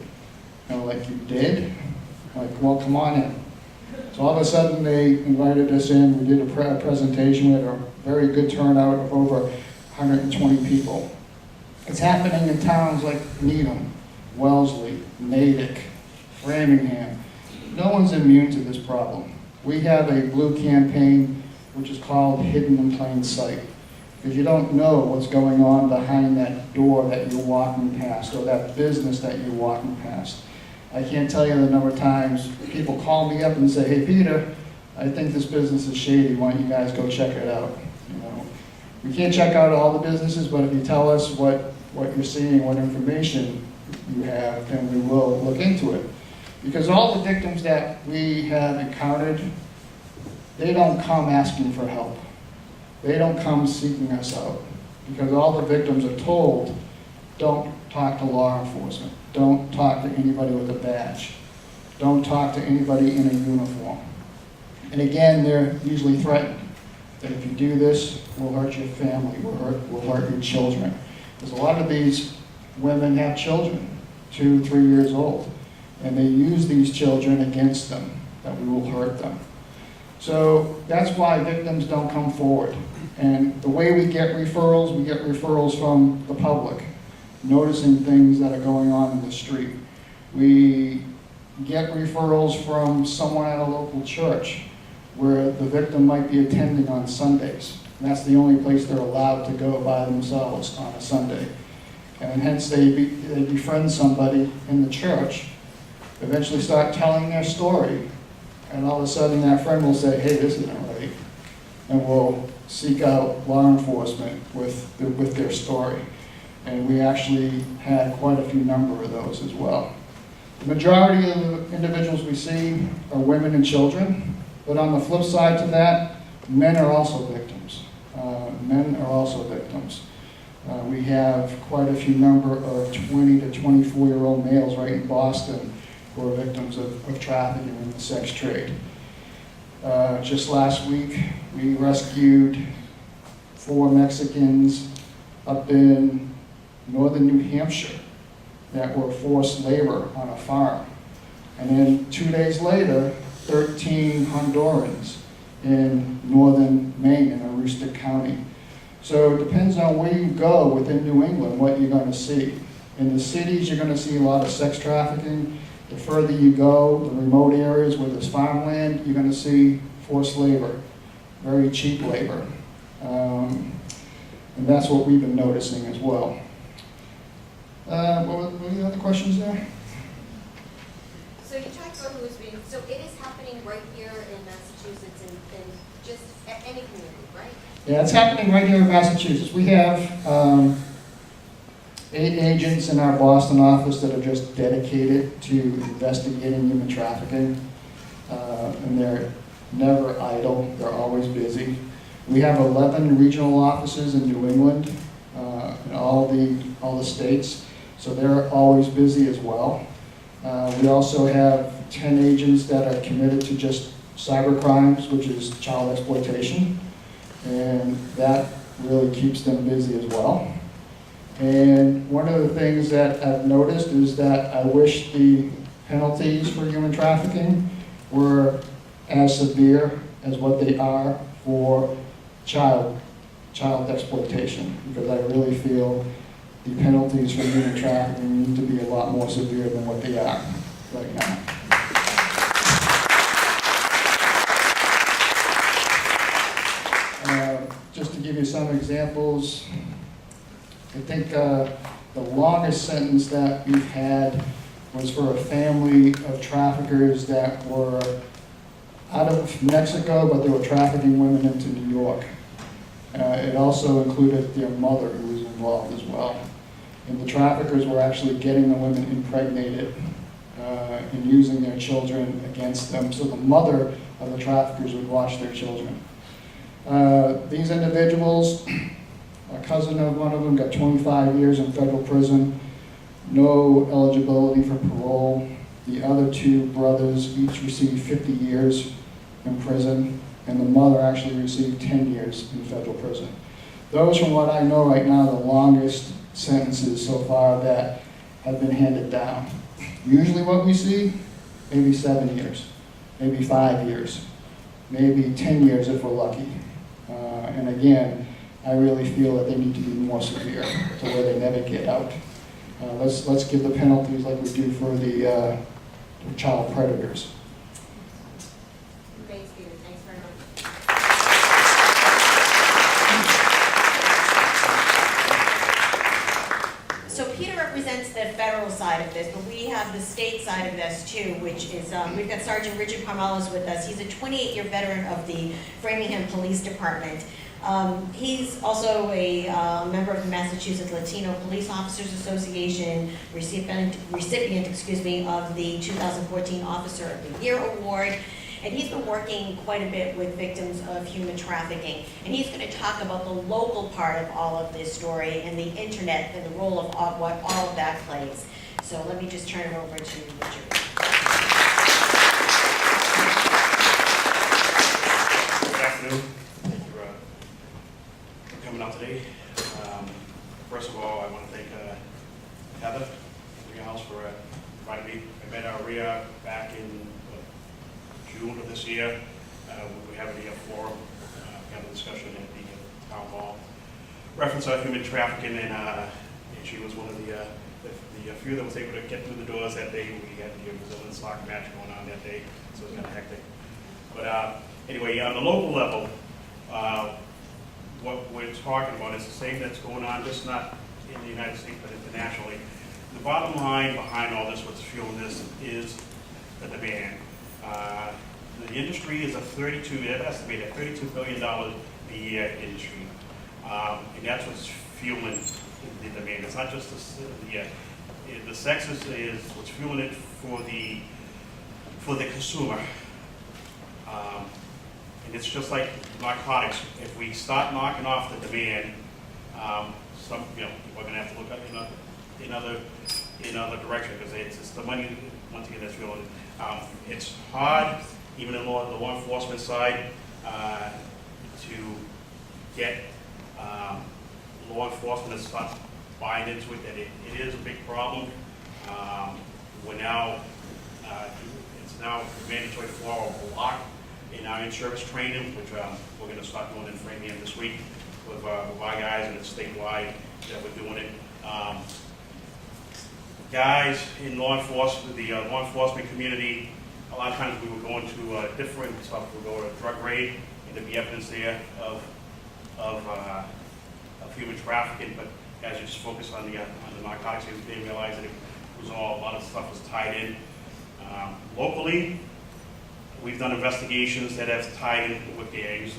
And I'm like, you did? I'm like, well, come on in. So all of a sudden they invited us in, we did a presentation, we had a very good turnout of over 120 people. It's happening in towns like Nealon, Wellesley, Natick, Framingham. No one's immune to this problem. We have a blue campaign which is called Hidden in Plain Sight, because you don't know what's going on behind that door that you're walking past or that business that you're walking past. I can't tell you the number of times people call me up and say, hey Peter, I think this business is shady, why don't you guys go check it out? You know, we can't check out all the businesses, but if you tell us what you're seeing, what information you have, then we will look into it. Because all the victims that we have encountered, they don't come asking for help. They don't come seeking us out. Because all the victims are told, don't talk to law enforcement. Don't talk to anybody with a badge. Don't talk to anybody in a uniform. And again, they're usually threatened that if you do this, we'll hurt your family, we'll hurt your children. Because a lot of these women have children, 2, 3 years old. And they use these children against them, that we will hurt them. So that's why victims don't come forward. And the way we get referrals from the public, noticing things that are going on in the street. We get referrals from someone at a local church where the victim might be attending on Sundays. And that's the only place they're allowed to go by themselves on a Sunday. And hence they befriend somebody in the church, eventually start telling their story, and all of a sudden that friend will say, hey, this isn't right, and will seek out law enforcement with their story. And we actually had quite a few number of those as well. The majority of the individuals we see are women and children, but on the flip side to that, men are also victims. We have quite a few number of 20 to 24-year-old males right in Boston who are victims of trafficking in the sex trade. Just last week, we rescued 4 Mexicans up in northern New Hampshire that were forced labor on a farm. And then 2 days later, 13 Hondurans in northern Maine in Aroostook County. So it depends on where you go within New England, what you're going to see. In the cities, you're going to see a lot of sex trafficking. The further you go, the remote areas where there's farmland, you're going to see forced labor, very cheap labor. And that's what we've been noticing as well. What were the other questions there? So So you talked about who was being, so it is happening right here in Massachusetts and just any community, right? Yeah, it's happening right here in Massachusetts. We have 8 agents in our Boston office that are just dedicated to investigating human trafficking. And they're never idle, they're always busy. We have 11 regional offices in New England, in all the states, so they're always busy as well. We also have 10 agents that are committed to just cyber crimes, which is child exploitation, and that really keeps them busy as well. And one of the things that I've noticed is that I wish the penalties for human trafficking were as severe as what they are for child exploitation, because I really feel the penalties for human trafficking need to be a lot more severe than what they are right now. Just to give you some examples, I think the longest sentence that we've had was for a family of traffickers that were out of Mexico, but they were trafficking women into New York. It also included their mother, who was involved as well. And the traffickers were actually getting the women impregnated and using their children against them. So the mother of the traffickers would watch their children. These individuals, a cousin of one of them got 25 years in federal prison, no eligibility for parole. The other 2 brothers each received 50 years in prison, and the mother actually received 10 years in federal prison. Those, from what I know right now, the longest sentences so far that have been handed down. Usually what we see, maybe 7 years, maybe 5 years, maybe 10 years if we're lucky. And again, I really feel that they need to be more severe to where they never get out. Let's give the penalties like we do for the child predators. Thanks, Peter. Thanks very much. So Peter represents the federal side of this, but we have the state side of this too, which is, we've got Sergeant Richard Pommales with us. He's a 28-year veteran of the Framingham Police Department. He's also a member of the Massachusetts Latino Police Officers Association, recipient of the 2014 Officer of the Year Award. And he's been working quite a bit with victims of human trafficking. And he's going to talk about the local part of all of this story and the internet and the role of what all of that plays. So let me just turn it over to Richard. Good afternoon. Thank you for coming out today. First of all, I want to thank Heather, RIA House, for inviting me. I met our RIA back in June of this year. We have a forum, kind of discussion at the town hall. Reference on human trafficking, and she was one of the few that was able to get through the doors that day. We had the Brazilian soccer match going on that day, so it was kind of hectic. But anyway, on the local level, what we're talking about is the same that's going on, just not in the United States, but internationally. The bottom line behind all this, what's fueling this, is the demand. The industry is estimated $32 billion a year industry, and that's what's fueling the demand. It's not just the sex is what's fueling it for the consumer, and it's just like narcotics. If we start knocking off the demand, we're going to have to look at in other direction, because it's the money once again that's fueling it. It's hard, even in the law enforcement side, to get law enforcement to start buying into it. That it is a big problem. It's now mandatory for a block in our in-service training, which we're going to start doing in Framingham this week with our guys, and it's statewide that we're doing it. Guys in law enforcement, the law enforcement community, a lot of times we would go into different stuff. We would go to a drug raid, and there'd be evidence there of human trafficking. But guys who just focus on the narcotics, they didn't realize that it was all, a lot of stuff was tied in. Locally, we've done investigations that have tied in with gangs,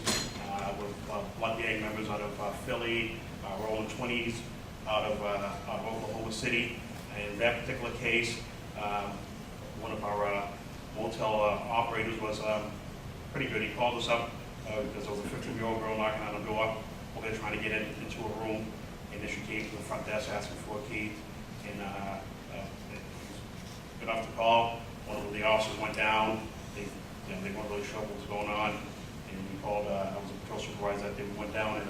with blood gang members out of Philly, Rolling 20s out of Oklahoma City. And in that particular case, one of our motel operators was pretty good. He called us up because there was a 15-year-old girl knocking on the door. They were trying to get into a room, and then she came to the front desk asking for a key. And got off the call. One of the officers went down. They weren't really sure what was going on, and we called. I was a patrol supervisor. They went down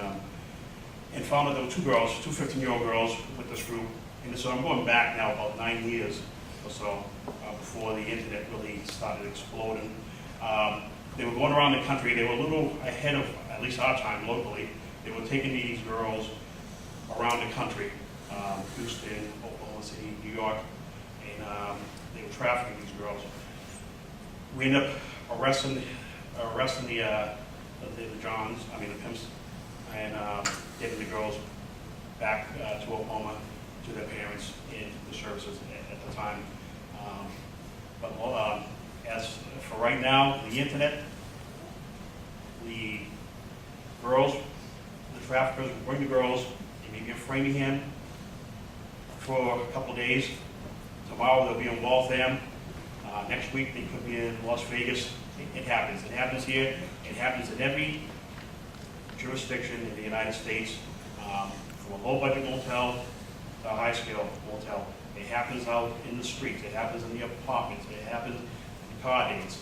and found that there were two girls, two 15-year-old girls with this group. And so I'm going back now about 9 years or so before the internet really started exploding. They were going around the country. They were a little ahead of at least our time locally. They were taking these girls around the country, Houston, Oklahoma City, New York, and they were trafficking these girls. We ended up arresting the pimps, and getting the girls back to Oklahoma to their parents and the services at the time. But as for right now, the internet, the girls, the traffickers will bring the girls. They may be in Framingham for a couple of days. Tomorrow they'll be in Waltham. Next week they could be in Las Vegas. It happens. It happens here. It happens in every jurisdiction in the United States, from a low-budget motel to a high-scale motel. It happens out in the streets. It happens in the apartments. It happens in car dates.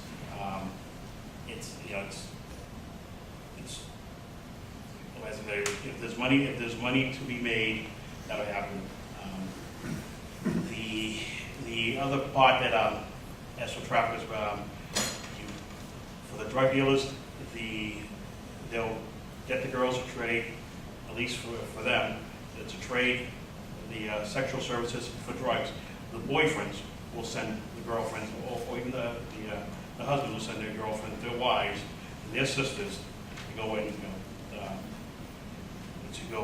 If there's money to be made, that'll happen. The other part that, as for traffickers, for the drug dealers, they'll get the girls to trade, at least for them, it's a trade, the sexual services for drugs. The boyfriends will send the girlfriends, or even the husbands will send their girlfriends, their wives, and their sisters to go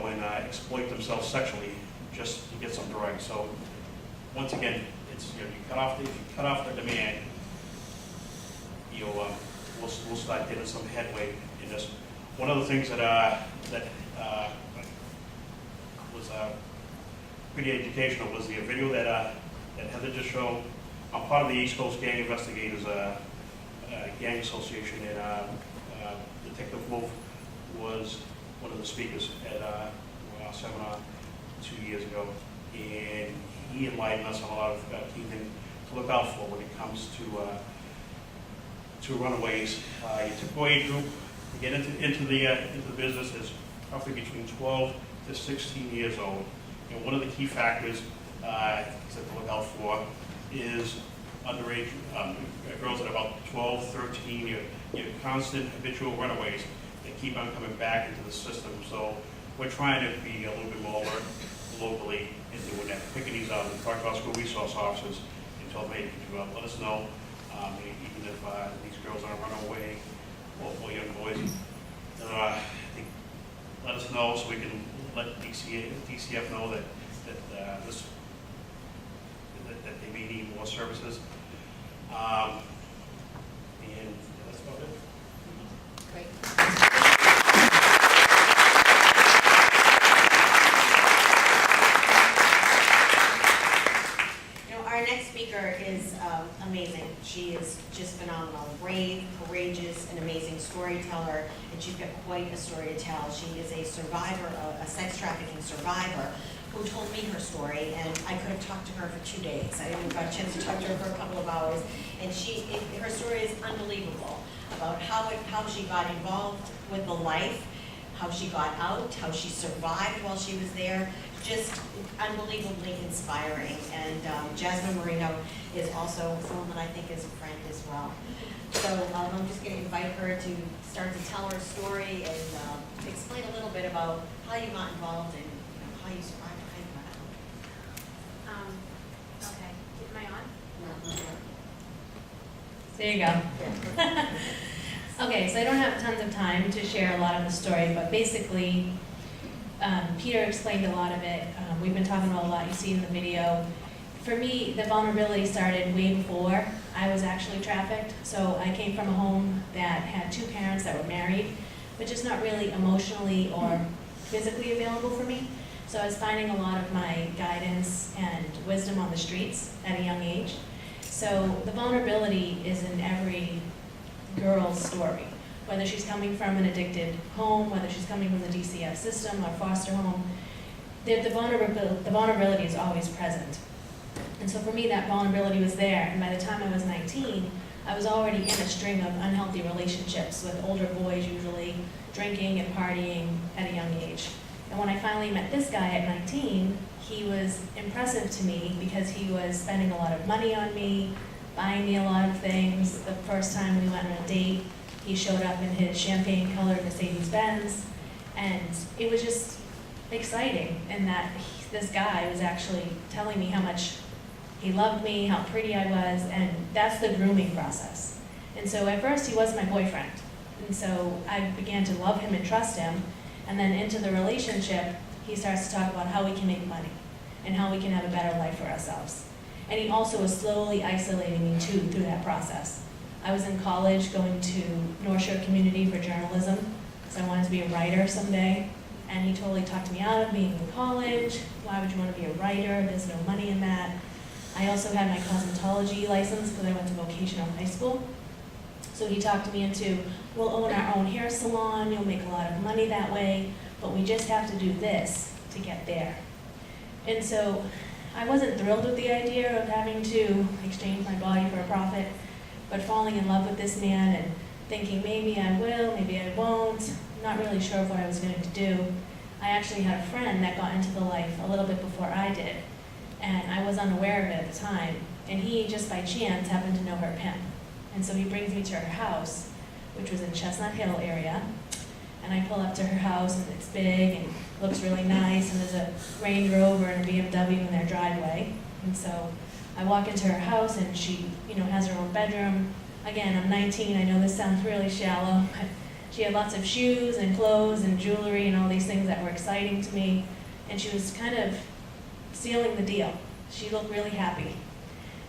in, exploit themselves sexually just to get some drugs. So once again, it's if you cut off the demand, we'll start getting some headway in this. One of the things that was pretty educational was the video that Heather just showed. I'm part of the East Coast Gang Investigators Gang Association, and Detective Wolf was one of the speakers at our seminar 2 years ago, and he enlightened us on a lot of key things to look out for when it comes to runaways. Your typical age group to get into the business is roughly between 12 to 16 years old. And one of the key factors to look out for is underage girls at about 12, 13. Your constant habitual runaways that keep on coming back into the system. So we're trying to be a little bit more alert locally in doing that, picking these out. We talked about school resource officers and told them, hey, could you let us know, even if these girls are running away, or young boys, let us know so we can let DCF know that they may need more services. And that's about it. Great. Our next speaker is amazing. She is just phenomenal. Brave, courageous, an amazing storyteller, and she's got quite a story to tell. She is a survivor, a sex trafficking survivor, who told me her story, and I could have talked to her for 2 days. I didn't got a chance to talk to her for a couple of hours, and her story is unbelievable about how she got involved with the life, how she got out, how she survived while she was there. Just unbelievably inspiring. And Jasmine Marino is also someone that I think is a friend as well. So I'm just going to invite her to start to tell her story and explain a little bit about how you got involved and how you survived. Okay, am I on? No. There you go. Okay, so I don't have tons of time to share a lot of the story, but basically, Peter explained a lot of it. We've been talking about a lot you see in the video. For me, the vulnerability started way before I was actually trafficked. So I came from a home that had two parents that were married, but just not really emotionally or physically available for me. So I was finding a lot of my guidance and wisdom on the streets at a young age. So the vulnerability is in every girl's story, whether she's coming from an addicted home, whether she's coming from the DCF system or foster home. The vulnerability is always present. And so for me, that vulnerability was there. And by the time I was 19, I was already in a string of unhealthy relationships with older boys, usually drinking and partying at a young age. And when I finally met this guy at 19, he was impressive to me because he was spending a lot of money on me, buying me a lot of things. The first time we went on a date, he showed up in his champagne-colored Mercedes-Benz, and it was just exciting in that this guy was actually telling me how much he loved me, how pretty I was, and that's the grooming process. And so at first he was my boyfriend, and so I began to love him and trust him, and then into the relationship, he starts to talk about how we can make money and how we can have a better life for ourselves. And he also was slowly isolating me too through that process. I was in college going to North Shore Community for journalism, because I wanted to be a writer someday. And he totally talked me out of being in college. Why would you want to be a writer? There's no money in that. I also had my cosmetology license because I went to vocational high school. So he talked me into, we'll own our own hair salon, you'll make a lot of money that way, but we just have to do this to get there. And so I wasn't thrilled with the idea of having to exchange my body for a profit, but falling in love with this man and thinking maybe I will, maybe I won't, not really sure of what I was going to do. I actually had a friend that got into the life a little bit before I did, and I was unaware of it at the time, and he just by chance happened to know her pimp. And so he brings me to her house, which was in Chestnut Hill area, and I pull up to her house, and it's big and looks really nice, and there's a Range Rover and a BMW in their driveway. And so I walk into her house, and she, has her own bedroom. Again, I'm 19, I know this sounds really shallow, but she had lots of shoes and clothes and jewelry and all these things that were exciting to me, and she was kind of sealing the deal. She looked really happy,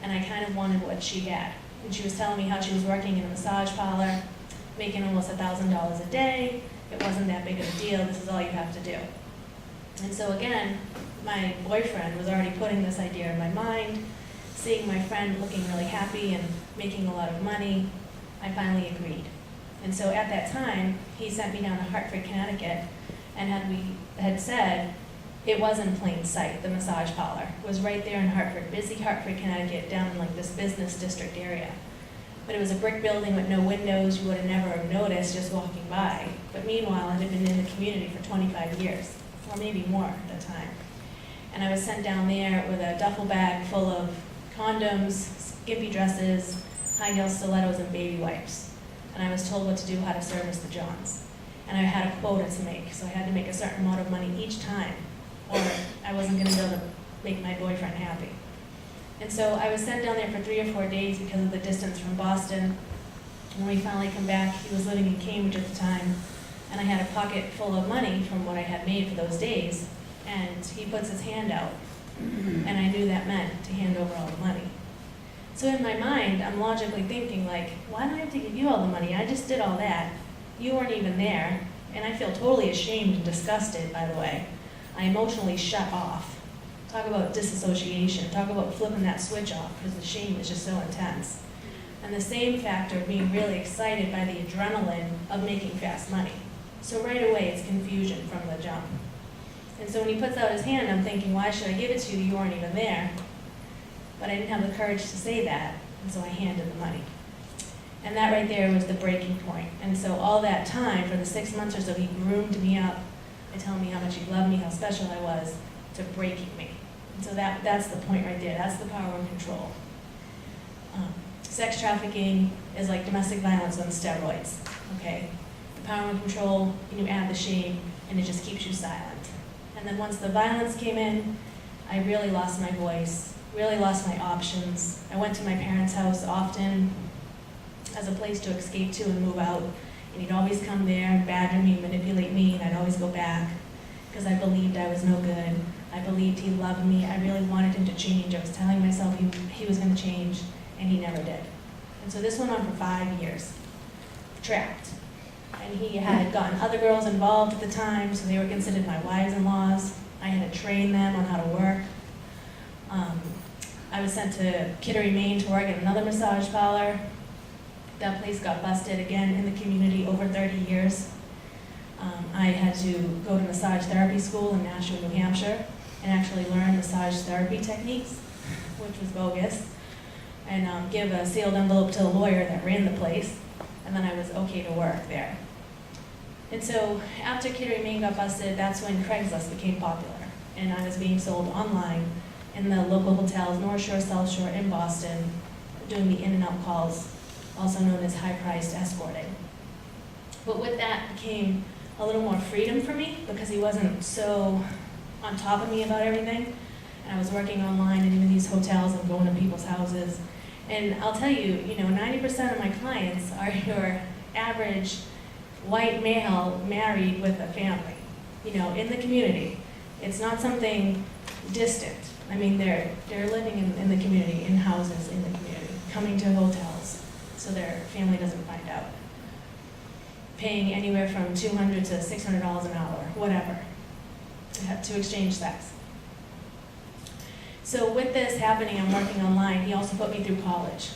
and I kind of wanted what she had. And she was telling me how she was working in a massage parlor, making almost $1,000 a day. It wasn't that big of a deal. This is all you have to do. And so again, my boyfriend was already putting this idea in my mind. Seeing my friend looking really happy and making a lot of money, I finally agreed. And so at that time, he sent me down to Hartford, Connecticut, and had said it was in plain sight. The massage parlor was right there in Hartford, busy Hartford, Connecticut, down in like this business district area. But it was a brick building with no windows. You would have never have noticed just walking by. But meanwhile, it had been in the community for 25 years, or maybe more at the time. And I was sent down there with a duffel bag full of condoms, skimpy dresses, high heel stilettos, and baby wipes. And I was told what to do, how to service the Johns. And I had a quota to make, so I had to make a certain amount of money each time, or I wasn't going to be able to make my boyfriend happy. And so I was sent down there for 3 or 4 days because of the distance from Boston. And when we finally come back, he was living in Cambridge at the time, and I had a pocket full of money from what I had made for those days, and he puts his hand out. And I knew that meant to hand over all the money. So in my mind, I'm logically thinking like, why do I have to give you all the money? I just did all that. You weren't even there. And I feel totally ashamed and disgusted, by the way. I emotionally shut off. Talk about disassociation. Talk about flipping that switch off because the shame is just so intense. And the same factor of being really excited by the adrenaline of making fast money. So right away, it's confusion from the jump. And so when he puts out his hand, I'm thinking, why should I give it to you? You weren't even there. But I didn't have the courage to say that, and so I handed the money. And that right there was the breaking point. And so all that time, for the 6 months or so, he groomed me up and telling me how much he loved me, how special I was, to breaking me. And so that's the point right there. That's the power and control. Sex trafficking is like domestic violence on steroids, okay? The power and control, and you add the shame, and it just keeps you silent. And then once the violence came in, I really lost my voice, really lost my options. I went to my parents' house often as a place to escape to and move out. And he'd always come there and badger me, manipulate me, and I'd always go back because I believed I was no good. I believed he loved me. I really wanted him to change. I was telling myself he was going to change, and he never did. And so this went on for 5 years, tracked. And he had gotten other girls involved at the time, so they were considered my wives-in-laws. I had to train them on how to work. I was sent to Kittery, Maine to work at another massage parlor. That place got busted again in the community over 30 years. I had to go to massage therapy school in Nashua, New Hampshire, and actually learn massage therapy techniques, which was bogus, and give a sealed envelope to the lawyer that ran the place, and then I was okay to work there. And so after Kittery, Maine got busted, that's when Craigslist became popular, and I was being sold online in the local hotels, North Shore, South Shore, in Boston, doing the in and out calls, also known as high-priced escorting. But with that came a little more freedom for me because he wasn't so on top of me about everything. And I was working online and in these hotels and going to people's houses. And I'll tell you, 90% of my clients are your average white male married with a family, in the community. It's not something distant. I mean, they're living in the community, in houses in the community, coming to hotels so their family doesn't find out. Paying anywhere from $200 to $600 an hour, whatever, to exchange sex. So with this happening, I'm working online. He also put me through college.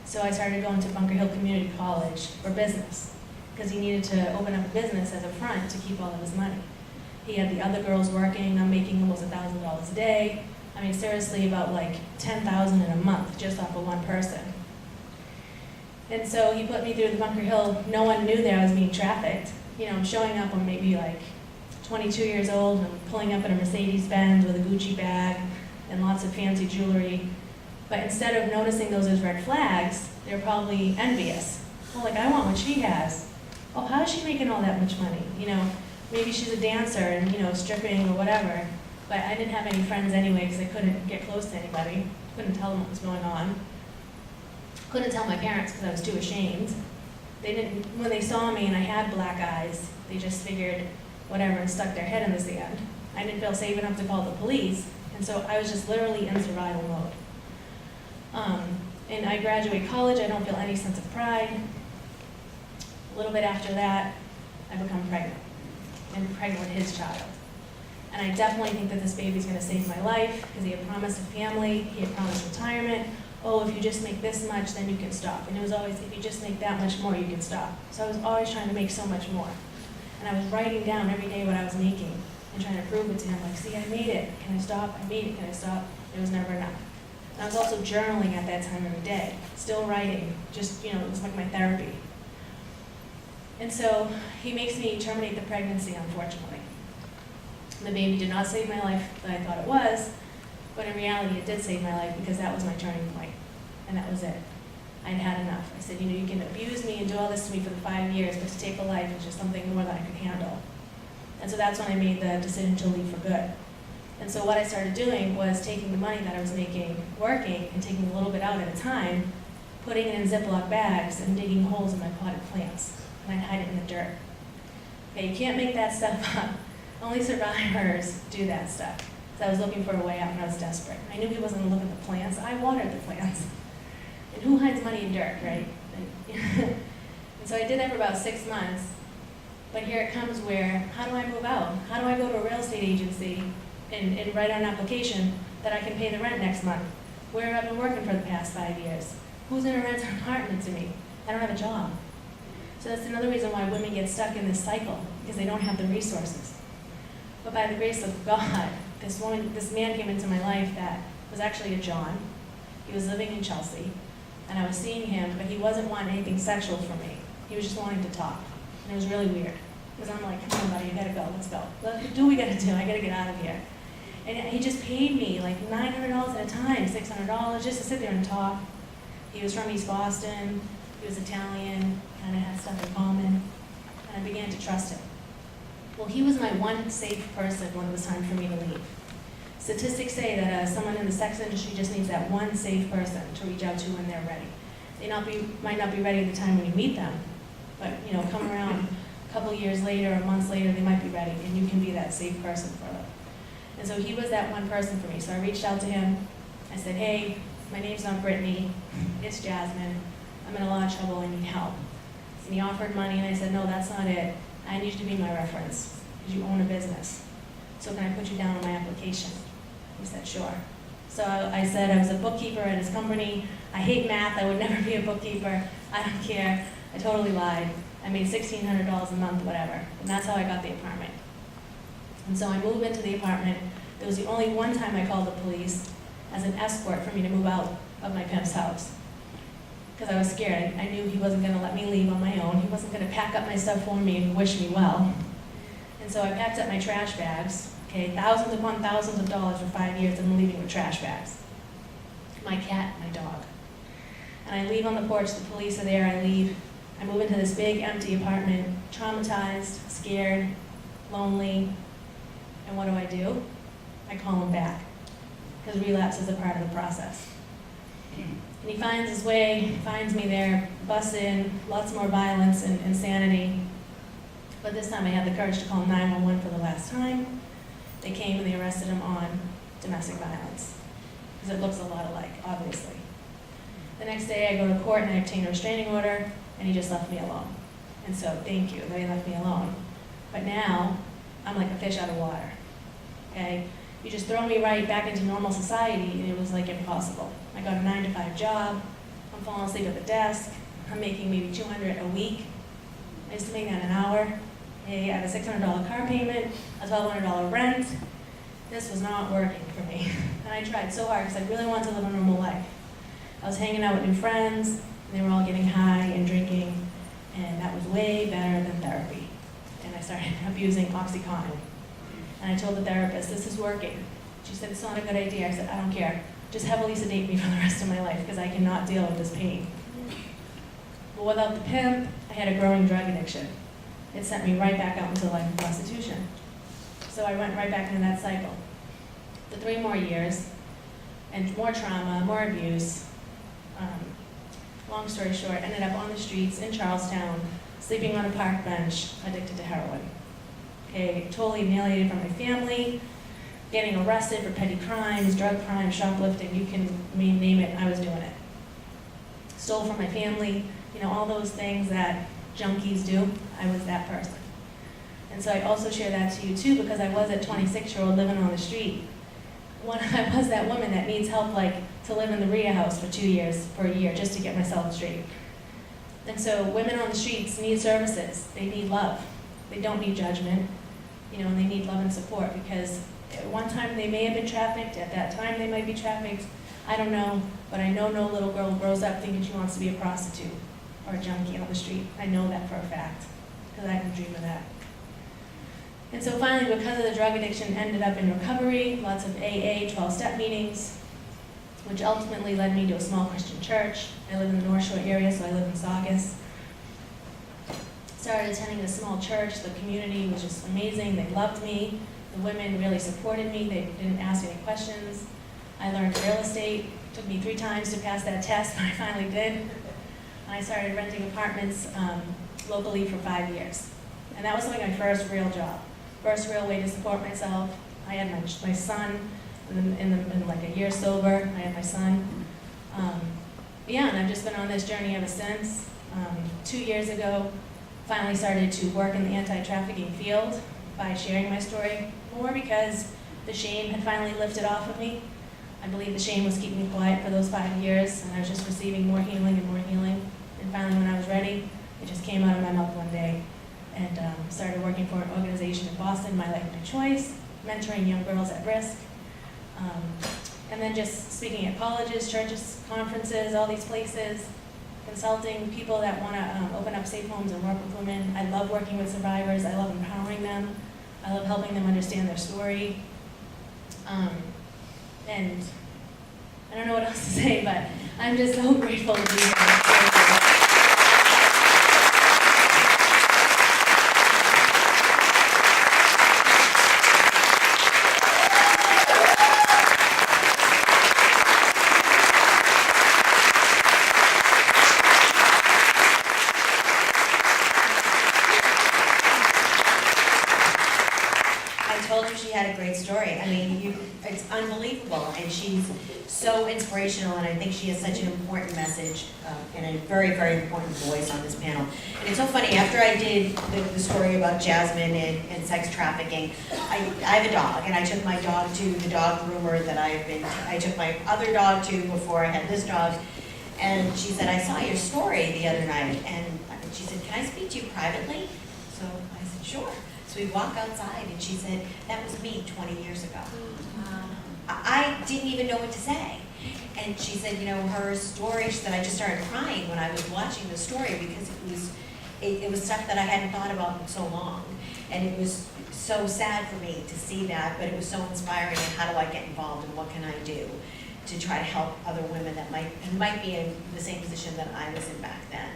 So I started going to Bunker Hill Community College for business because he needed to open up a business as a front to keep all of his money. He had the other girls working. I'm making almost $1,000 a day. I mean, seriously, about like $10,000 in a month just off of one person. And so he put me through the Bunker Hill. No one knew that I was being trafficked. I'm showing up, I'm maybe like 22 years old, and I'm pulling up in a Mercedes-Benz with a Gucci bag and lots of fancy jewelry. But instead of noticing those as red flags, they're probably envious. Well, like, I want what she has. Oh, how is she making all that much money? Maybe she's a dancer and, stripping or whatever. But I didn't have any friends anyway because I couldn't get close to anybody. Couldn't tell them what was going on. Couldn't tell my parents because I was too ashamed. When they saw me and I had black eyes, they just figured whatever and stuck their head in the sand. I didn't feel safe enough to call the police, and so I was just literally in survival mode. And I graduate college, I don't feel any sense of pride. A little bit after that, I become pregnant, and pregnant with his child. And I definitely think that this baby's gonna save my life because he had promised a family, he had promised retirement. Oh, if you just make this much, then you can stop. And it was always, if you just make that much more, you can stop. So I was always trying to make so much more. And I was writing down every day what I was making and trying to prove it to him, like, see, I made it. Can I stop? I made it. Can I stop? It was never enough. And I was also journaling at that time every day, still writing, just, it was like my therapy. And so he makes me terminate the pregnancy, unfortunately. The baby did not save my life that I thought it was, but in reality, it did save my life because that was my turning point, and that was it. I'd had enough. I said, you can abuse me and do all this to me for the 5 years, but to take a life is just something more than I could handle. And so that's when I made the decision to leave for good. And so what I started doing was taking the money that I was making working and taking a little bit out at a time, putting it in Ziploc bags and digging holes in my potted plants, and I'd hide it in the dirt. Okay, you can't make that stuff up. Only survivors do that stuff. So I was looking for a way out and I was desperate. I knew he wasn't going to look at the plants. I watered the plants. And who hides money in dirt, right? And so I did that for about 6 months. But here it comes where, how do I move out? How do I go to a real estate agency and write out an application that I can pay the rent next month? Where have I been working for the past 5 years? Who's going to rent an apartment to me? I don't have a job. So that's another reason why women get stuck in this cycle, because they don't have the resources. But by the grace of God, this man came into my life that was actually a John. He was living in Chelsea, and I was seeing him, but he wasn't wanting anything sexual from me. He was just wanting to talk, and it was really weird. Because I'm like, come on, buddy, you gotta go, let's go. Do what we gotta do, I gotta get out of here. And he just paid me like $900 at a time, $600, just to sit there and talk. He was from East Boston, he was Italian, kind of had stuff in common, and I began to trust him. Well, he was my one safe person when it was time for me to leave. Statistics say that someone in the sex industry just needs that one safe person to reach out to when they're ready. They might not be ready at the time when you meet them, but come around a couple years later or months later, they might be ready, and you can be that safe person for them. And so he was that one person for me. So I reached out to him. I said, hey, my name's not Brittany, it's Jasmine. I'm in a lot of trouble, I need help. And he offered money, and I said, no, that's not it. I need you to be my reference, because you own a business. So can I put you down on my application? He said, sure. So I said I was a bookkeeper at his company. I hate math, I would never be a bookkeeper. I don't care. I totally lied. I made $1,600 a month, whatever. And that's how I got the apartment. And so I moved into the apartment. It was the only one time I called the police as an escort for me to move out of my pimp's house. Because I was scared. I knew he wasn't going to let me leave on my own. He wasn't going to pack up my stuff for me and wish me well. And so I packed up my trash bags. Okay, thousands upon thousands of dollars for 5 years, and I'm leaving with trash bags. My cat, my dog. And I leave on the porch, the police are there, I leave. I move into this big empty apartment, traumatized, scared, lonely. And what do? I call him back, because relapse is a part of the process. And he finds his way, finds me there, busts in, lots more violence and insanity. But this time I had the courage to call 911 for the last time. They came and they arrested him on domestic violence, because it looks a lot alike, obviously. The next day I go to court and I obtain a restraining order, and he just left me alone. And so thank you that he left me alone. But now I'm like a fish out of water, okay? You just throw me right back into normal society, and it was like impossible. I got a 9-to-5 job, I'm falling asleep at the desk, I'm making maybe $200 a week. I used to make that an hour. Okay, I had a $600 car payment, a $1,200 rent. This was not working for me. And I tried so hard because I really wanted to live a normal life. I was hanging out with new friends, and they were all getting high and drinking, and that was way better than therapy. And I started abusing OxyContin. And I told the therapist, this is working. She said, it's not a good idea. I said, I don't care. Just heavily sedate me for the rest of my life, because I cannot deal with this pain. But without the pimp, I had a growing drug addiction. It sent me right back out into the life of prostitution. So I went right back into that cycle. For 3 more years, and more trauma, more abuse. Long story short, ended up on the streets in Charlestown, sleeping on a park bench, addicted to heroin. Okay, totally alienated from my family, getting arrested for petty crimes, drug crimes, shoplifting, you can name it, I was doing it. Stole from my family, you know, all those things that junkies do, I was that person. And so I also share that to you too, because I was a 26-year-old living on the street. I was that woman that needs help, like to live in the RIA House for 2 years, for a year, just to get myself straight. And so women on the streets need services, they need love. They don't need judgment, you know, and they need love and support, because at one time they may have been trafficked, at that time they might be trafficked, I don't know, but I know no little girl grows up thinking she wants to be a prostitute or a junkie on the street. I know that for a fact, because I can dream of that. And so finally, because of the drug addiction, ended up in recovery, lots of AA, 12-step meetings, which ultimately led me to a small Christian church. I live in the North Shore area, so I live in Saugus. Started attending a small church. The community was just amazing. They loved me. The women really supported me. They didn't ask any questions. I learned real estate. It took me 3 times to pass that test, but I finally did. And I started renting apartments locally for 5 years. And that was like my first real job. First real way to support myself. I had my son in like a year sober. I had my son. Yeah, and I've just been on this journey ever since. 2 years ago, finally started to work in the anti-trafficking field by sharing my story more, because the shame had finally lifted off of me. I believe the shame was keeping me quiet for those 5 years, and I was just receiving more healing and more healing. And finally, when I was ready, it just came out of my mouth one day. And started working for an organization in Boston, My Life, My Choice, mentoring young girls at risk. And then just speaking at colleges, churches, conferences, all these places, consulting people that want to open up safe homes and work with women. I love working with survivors. I love empowering them. I love helping them understand their story. And I don't know what else to say, but I'm just so grateful to be here. told you she had a great story. I mean, it's unbelievable, and she's so inspirational, and I think she has such an important message and a very, very important voice on this panel. And it's so funny, after I did the story about Jasmine and sex trafficking, I have a dog, and I took my dog to the dog groomer that I took my other dog to before I had this dog, and she said, I saw your story the other night, and she said, can I speak to you privately? So I said, sure. So we walk outside, and she said, that was me 20 years ago. I didn't even know what to say. And she said, you know, her story, she said, I just started crying when I was watching the story because it was stuff that I hadn't thought about in so long. And it was so sad for me to see that, but it was so inspiring. And how do I get involved, and what can I do to try to help other women that might be in the same position that I was in back then?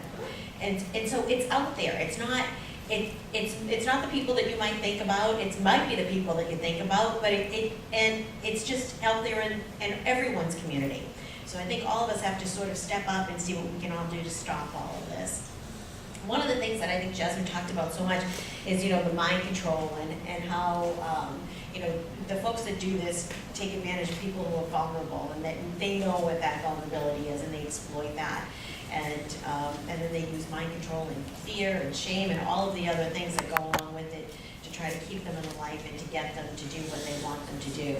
And so it's out there. It's not the people that you might think about. It might be the people that you think about, but it's just out there in everyone's community. So I think all of us have to sort of step up and see what we can all do to stop all of this. One of the things that I think Jasmine talked about so much is, you know, the mind control and how, you know, the folks that do this take advantage of people who are vulnerable, and that they know what that vulnerability is, and they exploit that. And then they use mind control and fear and shame and all of the other things that go along with it to try to keep them in the life and to get them to do what they want them to do.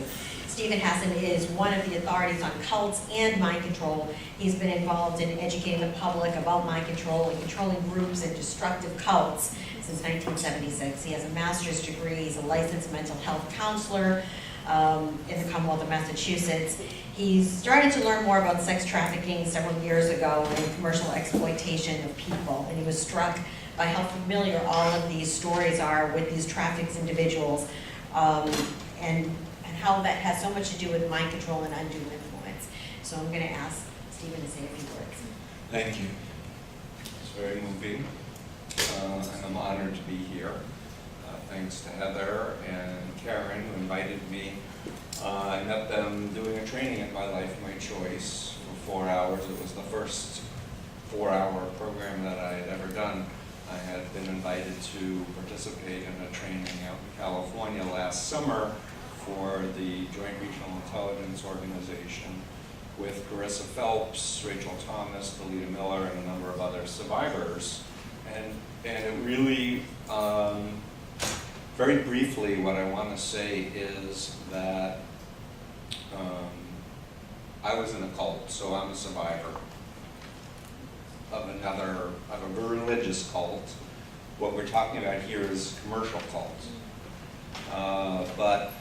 Stephen Hassan is one of the authorities on cults and mind control. He's been involved in educating the public about mind control and controlling groups and destructive cults since 1976. He has a master's degree. He's a licensed mental health counselor in the Commonwealth of Massachusetts. He started to learn more about sex trafficking several years ago and commercial exploitation of people, and he was struck by how familiar all of these stories are with these trafficked individuals, and how that has so much to do with mind control and undue influence. So I'm going to ask Stephen to say a few words. Thank you. It's very moving, and I'm honored to be here. Thanks to Heather and Karen, who invited me. I met them doing a training at My Life, My Choice for 4 hours. It was the first 4-hour program that I had ever done. I had been invited to participate in a training out in California last summer for the Joint Regional Intelligence Organization with Carissa Phelps, Rachel Thomas, Delita Miller, and a number of other survivors. And it really, very briefly, what I want to say is that I was in a cult, so I'm a survivor of a religious cult. What we're talking about here is commercial cults. But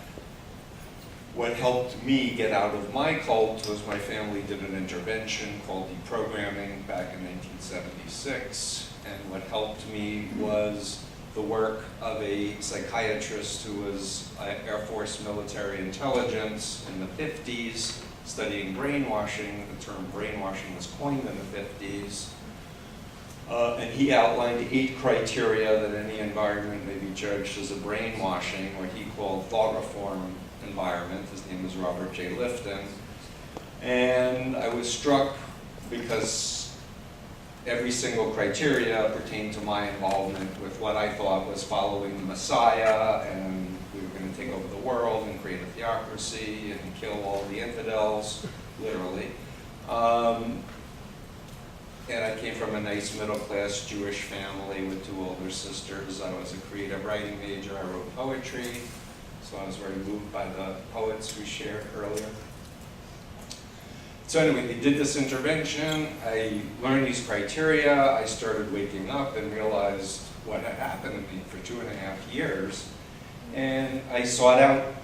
what helped me get out of my cult was my family did an intervention called deprogramming back in 1976. And what helped me was the work of a psychiatrist who was Air Force military intelligence in the 50s, studying brainwashing. The term brainwashing was coined in the 50s. And he outlined 8 criteria that any environment may be judged as a brainwashing, what he called thought reform environment. His name was Robert J. Lifton. And I was struck because every single criteria pertained to my involvement with what I thought was following the Messiah, and we were going to take over the world and create a theocracy and kill all the infidels, literally. And I came from a nice middle-class Jewish family with 2 older sisters. I was a creative writing major. I wrote poetry, so I was very moved by the poets we shared earlier. So anyway, they did this intervention. I learned these criteria. I started waking up and realized what had happened to me for 2.5 years. And I sought out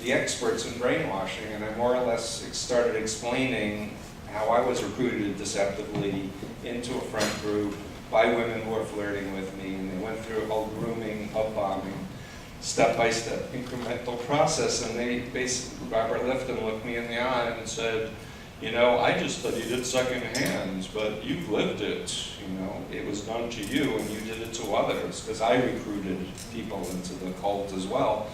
the experts in brainwashing, and I more or less started explaining how I was recruited deceptively into a friend group by women who were flirting with me, and they went through a whole grooming, up-bombing, step-by-step incremental process, and they basically, Robert Lifton looked me in the eye and said, you know, I just studied it secondhand, but you've lived it, you know, it was done to you and you did it to others, because I recruited people into the cult as well.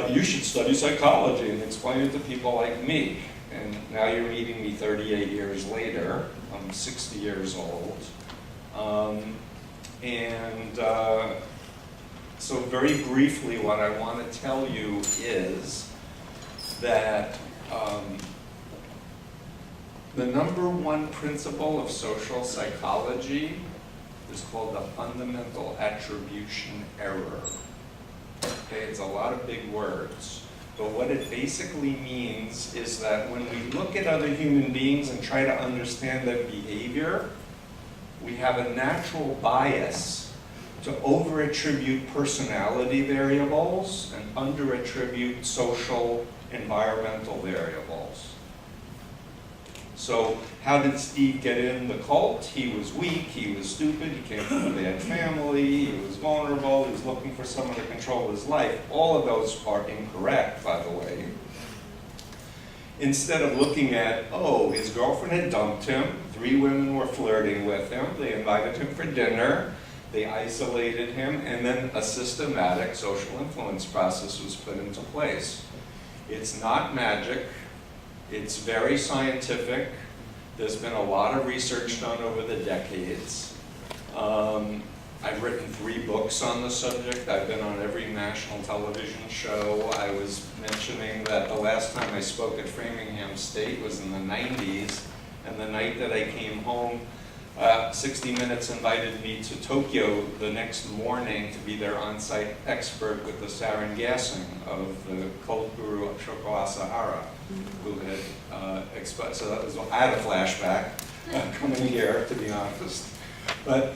You should study psychology and explain it to people like me. And now you're meeting me 38 years later. I'm 60 years old. So very briefly, what I want to tell you is that the number one principle of social psychology is called the fundamental attribution error. Okay, it's a lot of big words, but what it basically means is that when we look at other human beings and try to understand their behavior, we have a natural bias to over-attribute personality variables and under-attribute social, environmental variables. So how did Steve get in the cult? He was weak, he was stupid, he came from a bad family, he was vulnerable, he was looking for someone to control his life. All of those are incorrect, by the way. Instead of looking at, oh, his girlfriend had dumped him, 3 women were flirting with him, they invited him for dinner, they isolated him, and then a systematic social influence process was put into place. It's not magic. It's very scientific. There's been a lot of research done over the decades. I've written 3 books on the subject. I've been on every national television show. I was mentioning that the last time I spoke at Framingham State was in the 90s, and the night that I came home, 60 Minutes invited me to Tokyo the next morning to be their on-site expert with the sarin gassing of the cult guru Shoko Asahara, who had exposed. So that was, I had a flashback coming here, to be honest. But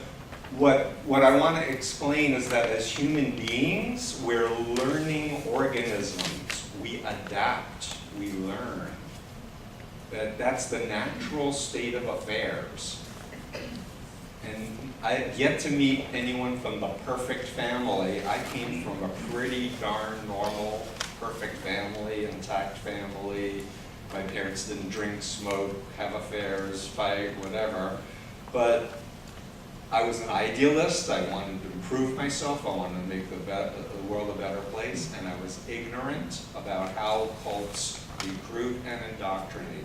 what I want to explain is that as human beings, we're learning organisms. We adapt, we learn. That's the natural state of affairs. And I have yet to meet anyone from the perfect family. I came from a pretty darn normal, perfect family, intact family. My parents didn't drink, smoke, have affairs, fight, whatever. But I was an idealist. I wanted to improve myself. I wanted to make the world a better place. And I was ignorant about how cults recruit and indoctrinate.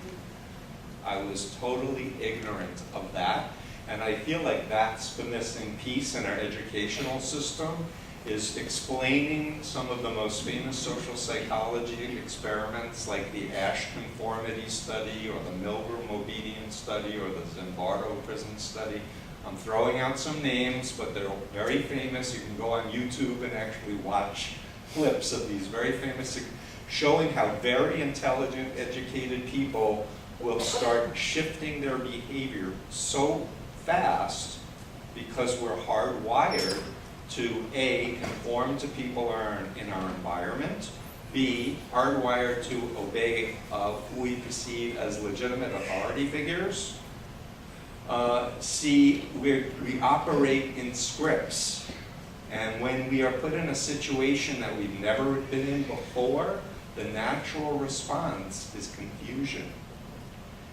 I was totally ignorant of that. And I feel like that's the missing piece in our educational system, is explaining some of the most famous social psychology experiments like the Ash Conformity Study or the Milgram Obedience Study or the Zimbardo Prison Study. I'm throwing out some names, but they're very famous. You can go on YouTube and actually watch clips of these very famous, showing how very intelligent, educated people will start shifting their behavior so fast because we're hardwired to A, conform to people in our environment, B, hardwired to obey who we perceive as legitimate authority figures, C, we operate in scripts. And when we are put in a situation that we've never been in before, the natural response is confusion.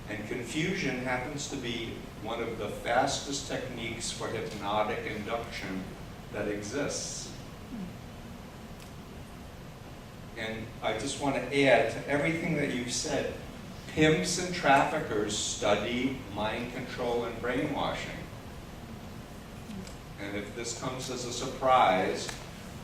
And confusion happens to be one of the fastest techniques for hypnotic induction that exists. And I just want to add to everything that you've said, pimps and traffickers study mind control and brainwashing. And if this comes as a surprise,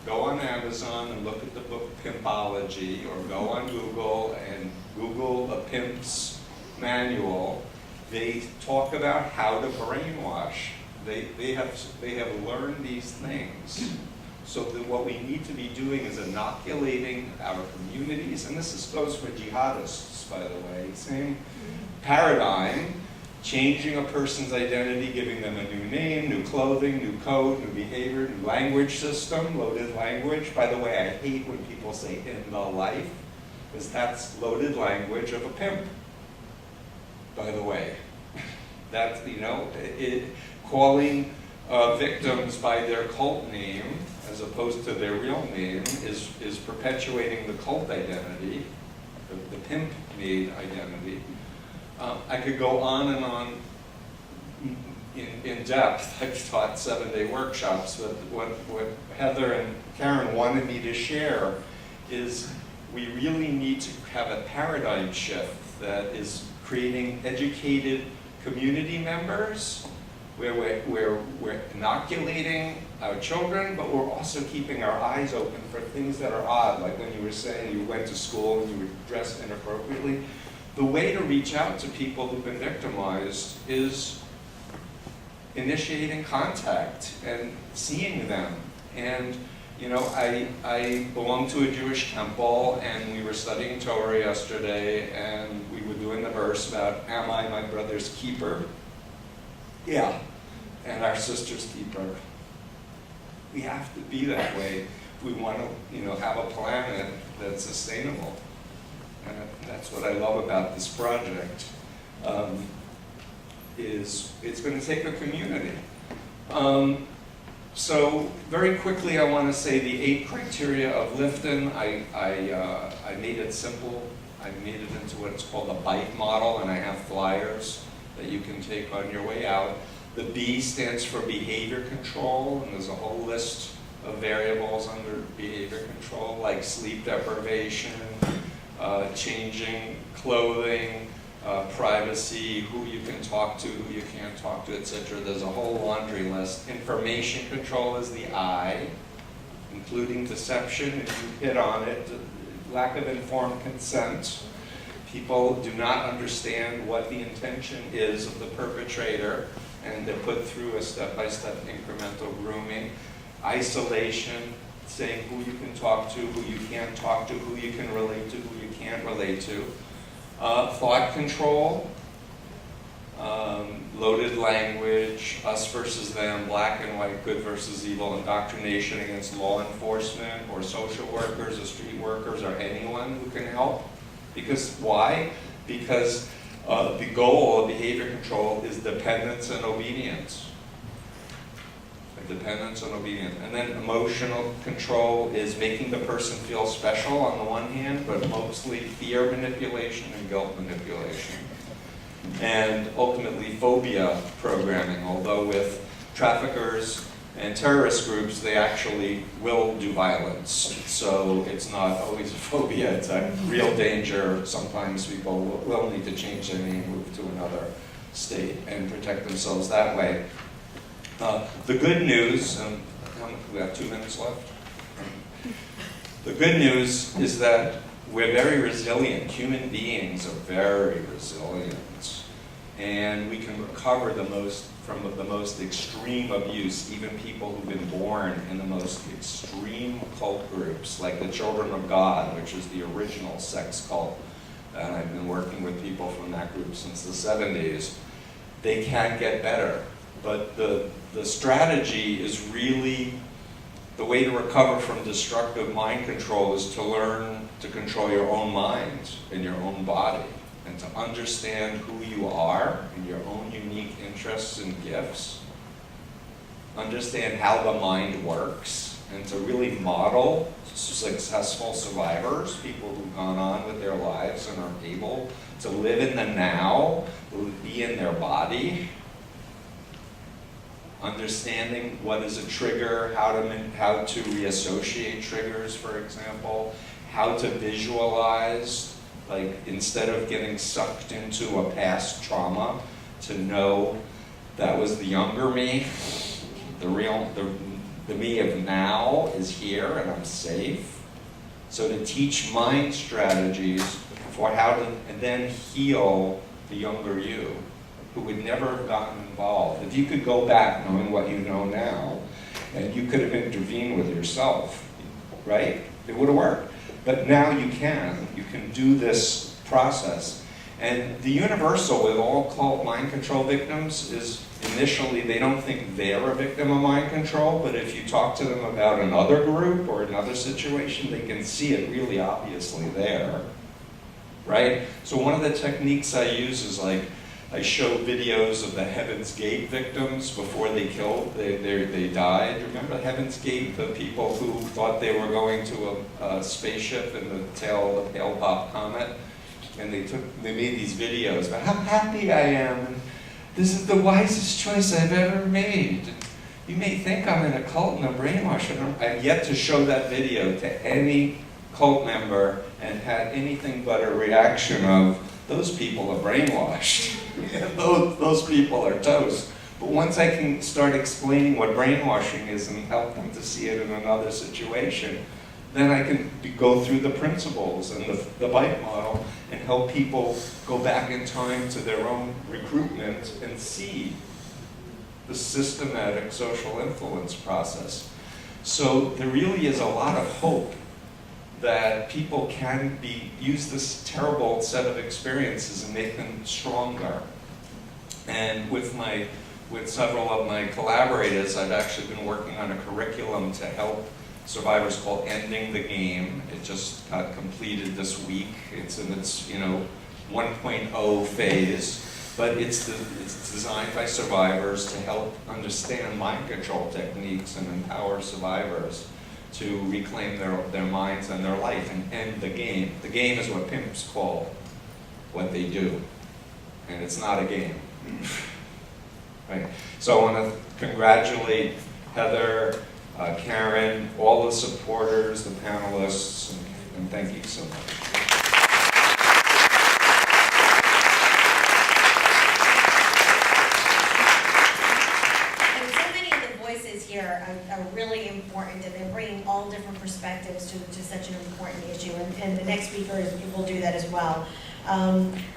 go on Amazon and look at the book Pimpology, or go on Google and Google a pimp's manual. They talk about how to brainwash. They have learned these things. So that what we need to be doing is inoculating our communities, and this goes for jihadists, by the way. Same paradigm, changing a person's identity, giving them a new name, new clothing, new code, new behavior, new language system, loaded language. By the way, I hate when people say in the life, because that's loaded language of a pimp. By the way, that's, calling victims by their cult name as opposed to their real name is perpetuating the cult identity, the pimp-made identity. I could go on and on in depth. I've taught 7-day workshops, but what Heather and Karen wanted me to share is we really need to have a paradigm shift that is creating educated community members where we're inoculating our children, but we're also keeping our eyes open for things that are odd, like when you were saying you went to school and you were dressed inappropriately. The way to reach out to people who've been victimized is initiating contact and seeing them. And you know, I belong to a Jewish temple, and we were studying Torah yesterday, and we were doing the verse about, am I my brother's keeper? Yeah, and our sister's keeper. We have to be that way if we want to, you know, have a planet that's sustainable. And that's what I love about this project, is it's going to take a community. So very quickly, I want to say the 8 criteria of Lifton. I made it simple. I made it into what's called a bite model, and I have flyers that you can take on your way out. The B stands for behavior control, and there's a whole list of variables under behavior control, like sleep deprivation, changing clothing, privacy, who you can talk to, who you can't talk to, etc. There's a whole laundry list. Information control is the I, including deception, and you hit on it, lack of informed consent. People do not understand what the intention is of the perpetrator, and they're put through a step-by-step incremental grooming. Isolation, saying who you can talk to, who you can't talk to, who you can relate to, who you can't relate to. Thought control, loaded language, us versus them, black and white, good versus evil, indoctrination against law enforcement or social workers or street workers or anyone who can help. Because why? Because the goal of behavior control is dependence and obedience. Dependence and obedience. And then emotional control is making the person feel special on the one hand, but mostly fear manipulation and guilt manipulation. And ultimately phobia programming, although with traffickers and terrorist groups, they actually will do violence. So it's not always a phobia, it's a real danger. Sometimes people will need to change their name, move to another state, and protect themselves that way. The good news, and we have 2 minutes left. The good news is that we're very resilient. Human beings are very resilient. And we can recover from the most extreme abuse, even people who've been born in the most extreme cult groups, like the Children of God, which is the original sex cult. And I've been working with people from that group since the 70s. They can get better. But the strategy is really, the way to recover from destructive mind control is to learn to control your own mind and your own body, and to understand who you are and your own unique interests and gifts. Understand how the mind works, and to really model successful survivors, people who've gone on with their lives and are able to live in the now, be in their body. Understanding what is a trigger, how to reassociate triggers, for example, how to visualize, like instead of getting sucked into a past trauma, to know that was the younger me, the me of now is here and I'm safe. So to teach mind strategies for how to and then heal the younger you, who would never have gotten involved. If you could go back knowing what you know now, and you could have intervened with yourself, right? It would have worked. But now you can do this process. And the universal with all cult mind control victims is initially they don't think they're a victim of mind control, but if you talk to them about another group or another situation, they can see it really obviously there, right? So one of the techniques I use is like, I show videos of the Heaven's Gate victims before they died. Remember Heaven's Gate, the people who thought they were going to a spaceship in the tail of the Pale Pop Comet? And they made these videos about how happy I am, and this is the wisest choice I've ever made. You may think I'm in a cult and a brainwasher. I've yet to show that video to any cult member and had anything but a reaction of, those people are brainwashed. Those people are toast. But once I can start explaining what brainwashing is and help them to see it in another situation, then I can go through the principles and the bite model and help people go back in time to their own recruitment and see the systematic social influence process. So there really is a lot of hope that people can use this terrible set of experiences and make them stronger. And with several of my collaborators, I've actually been working on a curriculum to help survivors called Ending the Game. It just got completed this week. It's in its 1.0 phase, but it's designed by survivors to help understand mind control techniques and empower survivors to reclaim their minds and their life and end the game. The game is what pimps call what they do, and it's not a game. Right. So I want to congratulate Heather, Karen, all the supporters, the panelists, and thank you so much. Here are really important, and they're bringing all different perspectives to such an important issue, and the next speaker will do that as well.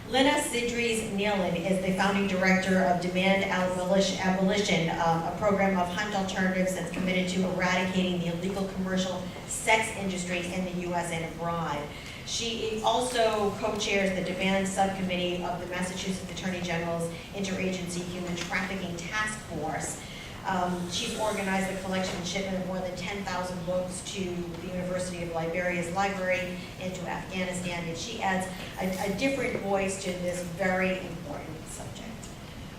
Lina Sidrys Nealon is the founding director of Demand Abolition, a program of hunt alternatives that's committed to eradicating the illegal commercial sex industry in the U.S. and abroad. She also co-chairs the Demand Subcommittee of the Massachusetts Attorney General's Interagency Human Trafficking Task Force. She's organized the collection and shipment of more than 10,000 books to the University of Liberia's library and to Afghanistan, and she adds a different voice to this very important subject.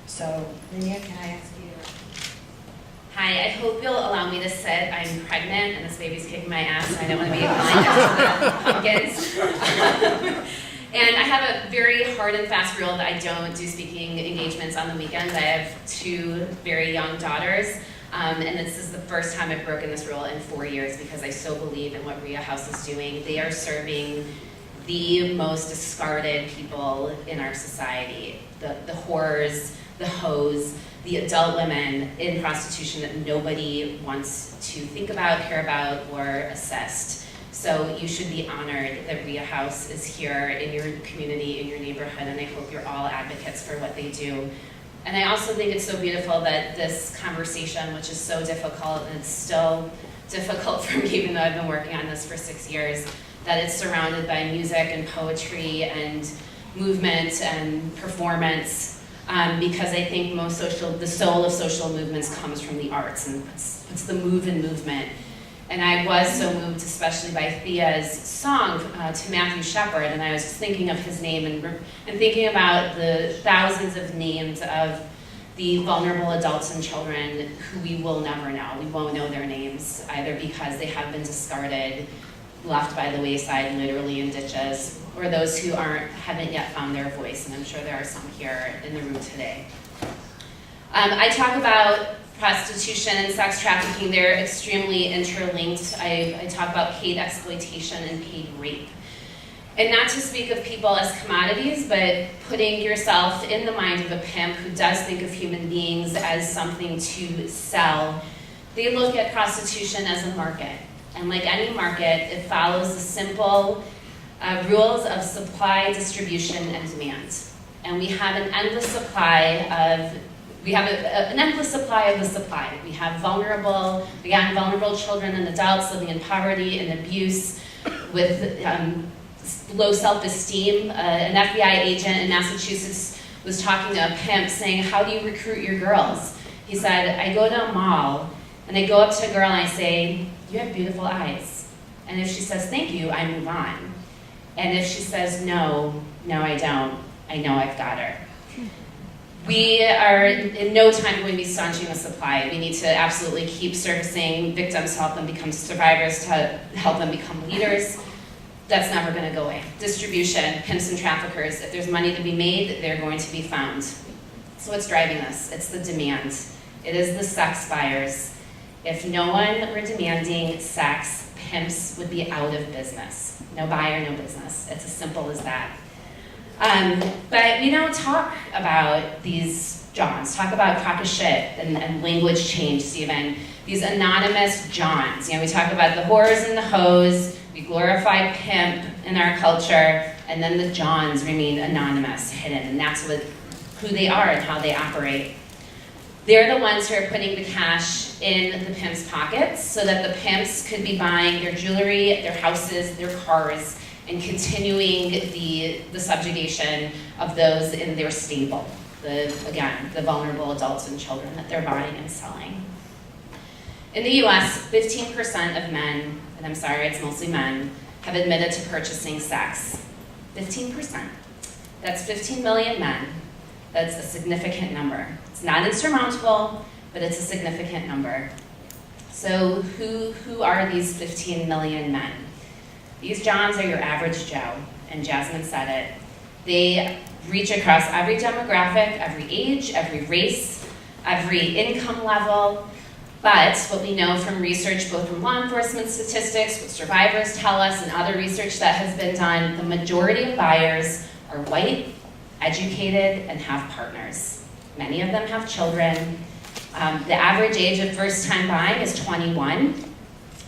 So, Lina, can I ask you? Hi, I hope you'll allow me to sit. I'm pregnant and this baby's kicking my ass, and I don't want to be lying next to the pumpkins. And I have a very hard and fast rule that I don't do speaking engagements on the weekends. I have 2 very young daughters, and this is the first time I've broken this rule in 4 years because I so believe in what RIA House is doing. They are serving the most discarded people in our society, the whores, the hoes, the adult women in prostitution that nobody wants to think about, care about, or assess. So you should be honored that RIA House is here in your community, in your neighborhood, and I hope you're all advocates for what they do. And I also think it's so beautiful that this conversation, which is so difficult, and it's still difficult for me even though I've been working on this for 6 years, that it's surrounded by music and poetry and movement and performance, because I think the soul of social movements comes from the arts, and it's the move and movement. And I was so moved, especially by Thea's song to Matthew Shepard, and I was just thinking of his name and thinking about the thousands of names of the vulnerable adults and children who we will never know. We won't know their names, either because they have been discarded, left by the wayside, literally in ditches, or those who haven't yet found their voice, and I'm sure there are some here in the room today. I talk about prostitution and sex trafficking. They're extremely interlinked. I talk about paid exploitation and paid rape. And not to speak of people as commodities, but putting yourself in the mind of a pimp who does think of human beings as something to sell. They look at prostitution as a market. And like any market, it follows the simple rules of supply, distribution, and demand. And we have an endless supply of an endless supply of the supply. We have vulnerable children and adults living in poverty and abuse with low self-esteem. An FBI agent in Massachusetts was talking to a pimp saying, how do you recruit your girls? He said, I go to a mall and I go up to a girl and I say, you have beautiful eyes. And if she says, thank you, I move on. And if she says, no, I don't, I know I've got her. We are in no time going to be staunching the supply. We need to absolutely keep servicing victims to help them become survivors, to help them become leaders. That's never going to go away. Distribution, pimps and traffickers, if there's money to be made, they're going to be found. So what's driving this? It's the demand. It is the sex buyers. If no one were demanding sex, pimps would be out of business. No buyer, no business. It's as simple as that. But we don't talk about these Johns. Talk about crock of shit and language change, Stephen. These anonymous Johns. You know, we talk about the whores and the hoes, we glorify pimp in our culture, and then the Johns remain anonymous, hidden, and that's who they are and how they operate. They're the ones who are putting the cash in the pimps' pockets so that the pimps could be buying their jewelry, their houses, their cars, and continuing the subjugation of those in their stable. Again, the vulnerable adults and children that they're buying and selling. In the US, 15% of men, and I'm sorry, it's mostly men, have admitted to purchasing sex. 15%. That's 15 million men. That's a significant number. It's not insurmountable, but it's a significant number. So who are these 15 million men? These Johns are your average Joe, and Jasmine said it. They reach across every demographic, every age, every race, every income level. But what we know from research, both from law enforcement statistics, what survivors tell us, and other research that has been done, the majority of buyers are white, educated, and have partners. Many of them have children. The average age of first-time buying is 21.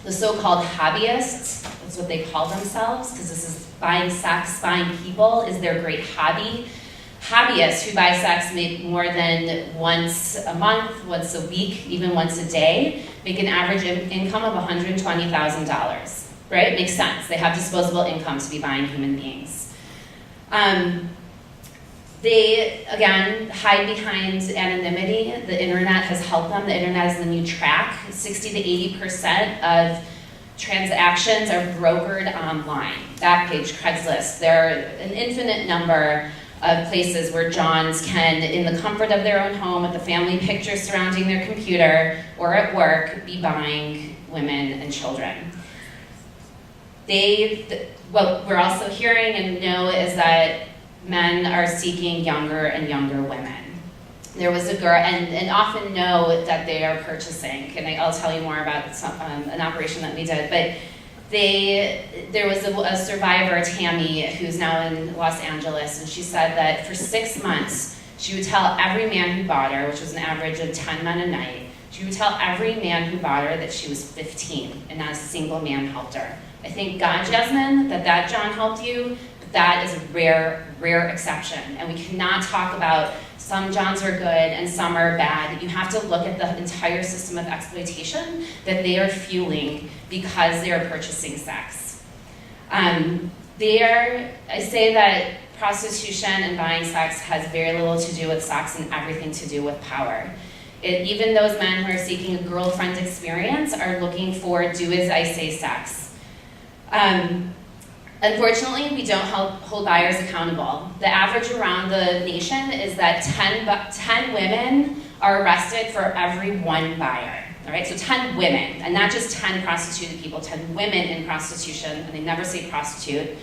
The so-called hobbyists, that's what they call themselves, because this is buying sex, buying people is their great hobby. Hobbyists who buy sex make more than once a month, once a week, even once a day, make an average income of $120,000, right? Makes sense. They have disposable income to be buying human beings. They, again, hide behind anonymity. The internet has helped them. The internet is the new track. 60 to 80% of transactions are brokered online. Backpage, Craigslist. There are an infinite number of places where Johns can, in the comfort of their own home, with the family picture surrounding their computer or at work, be buying women and children. What we're also hearing and know is that men are seeking younger and younger women. There was a girl, and often know that they are purchasing, and I'll tell you more about an operation that we did, but there was a survivor, Tammy, who's now in Los Angeles, and she said that for 6 months, she would tell every man who bought her, which was an average of 10 men a night, she would tell every man who bought her that she was 15, and not a single man helped her. I thank God, Jasmine, that John helped you, but that is a rare, rare exception, and we cannot talk about some Johns are good and some are bad. You have to look at the entire system of exploitation that they are fueling because they are purchasing sex. I say that prostitution and buying sex has very little to do with sex and everything to do with power. Even those men who are seeking a girlfriend experience are looking for do as I say sex. Unfortunately, we don't hold buyers accountable. The average around the nation is that 10 women are arrested for every one buyer. All right, so 10 women, and not just 10 prostituted people, 10 women in prostitution, and they never say prostitute.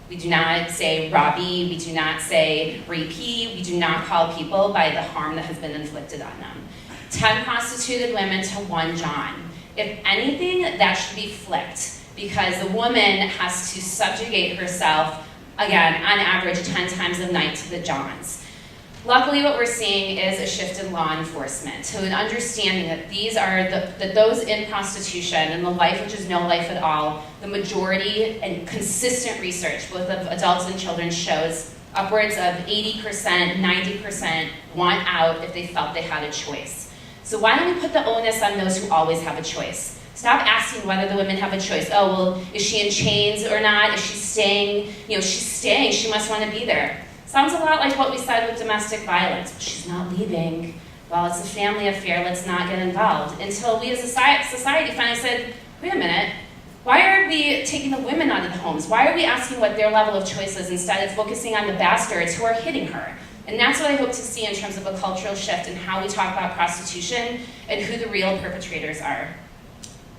We do not say robbie, we do not say rapee, we do not call people by the harm that has been inflicted on them. 10 prostituted women to 1 John. If anything, that should be flipped, because the woman has to subjugate herself, again, on average 10 times a night to the Johns. Luckily, what we're seeing is a shift in law enforcement to an understanding that these are that those in prostitution and the life which is no life at all, the majority and consistent research, both of adults and children, shows upwards of 80%, 90% want out if they felt they had a choice. So why don't we put the onus on those who always have a choice? Stop asking whether the women have a choice. Oh, well, is she in chains or not? Is she staying? You know, she's staying. She must want to be there. Sounds a lot like what we said with domestic violence. She's not leaving. Well, it's a family affair. Let's not get involved. Until we as a society finally said, wait a minute. Why are we taking the women out of the homes? Why are we asking what their level of choice is instead of focusing on the bastards who are hitting her? And that's what I hope to see in terms of a cultural shift in how we talk about prostitution and who the real perpetrators are.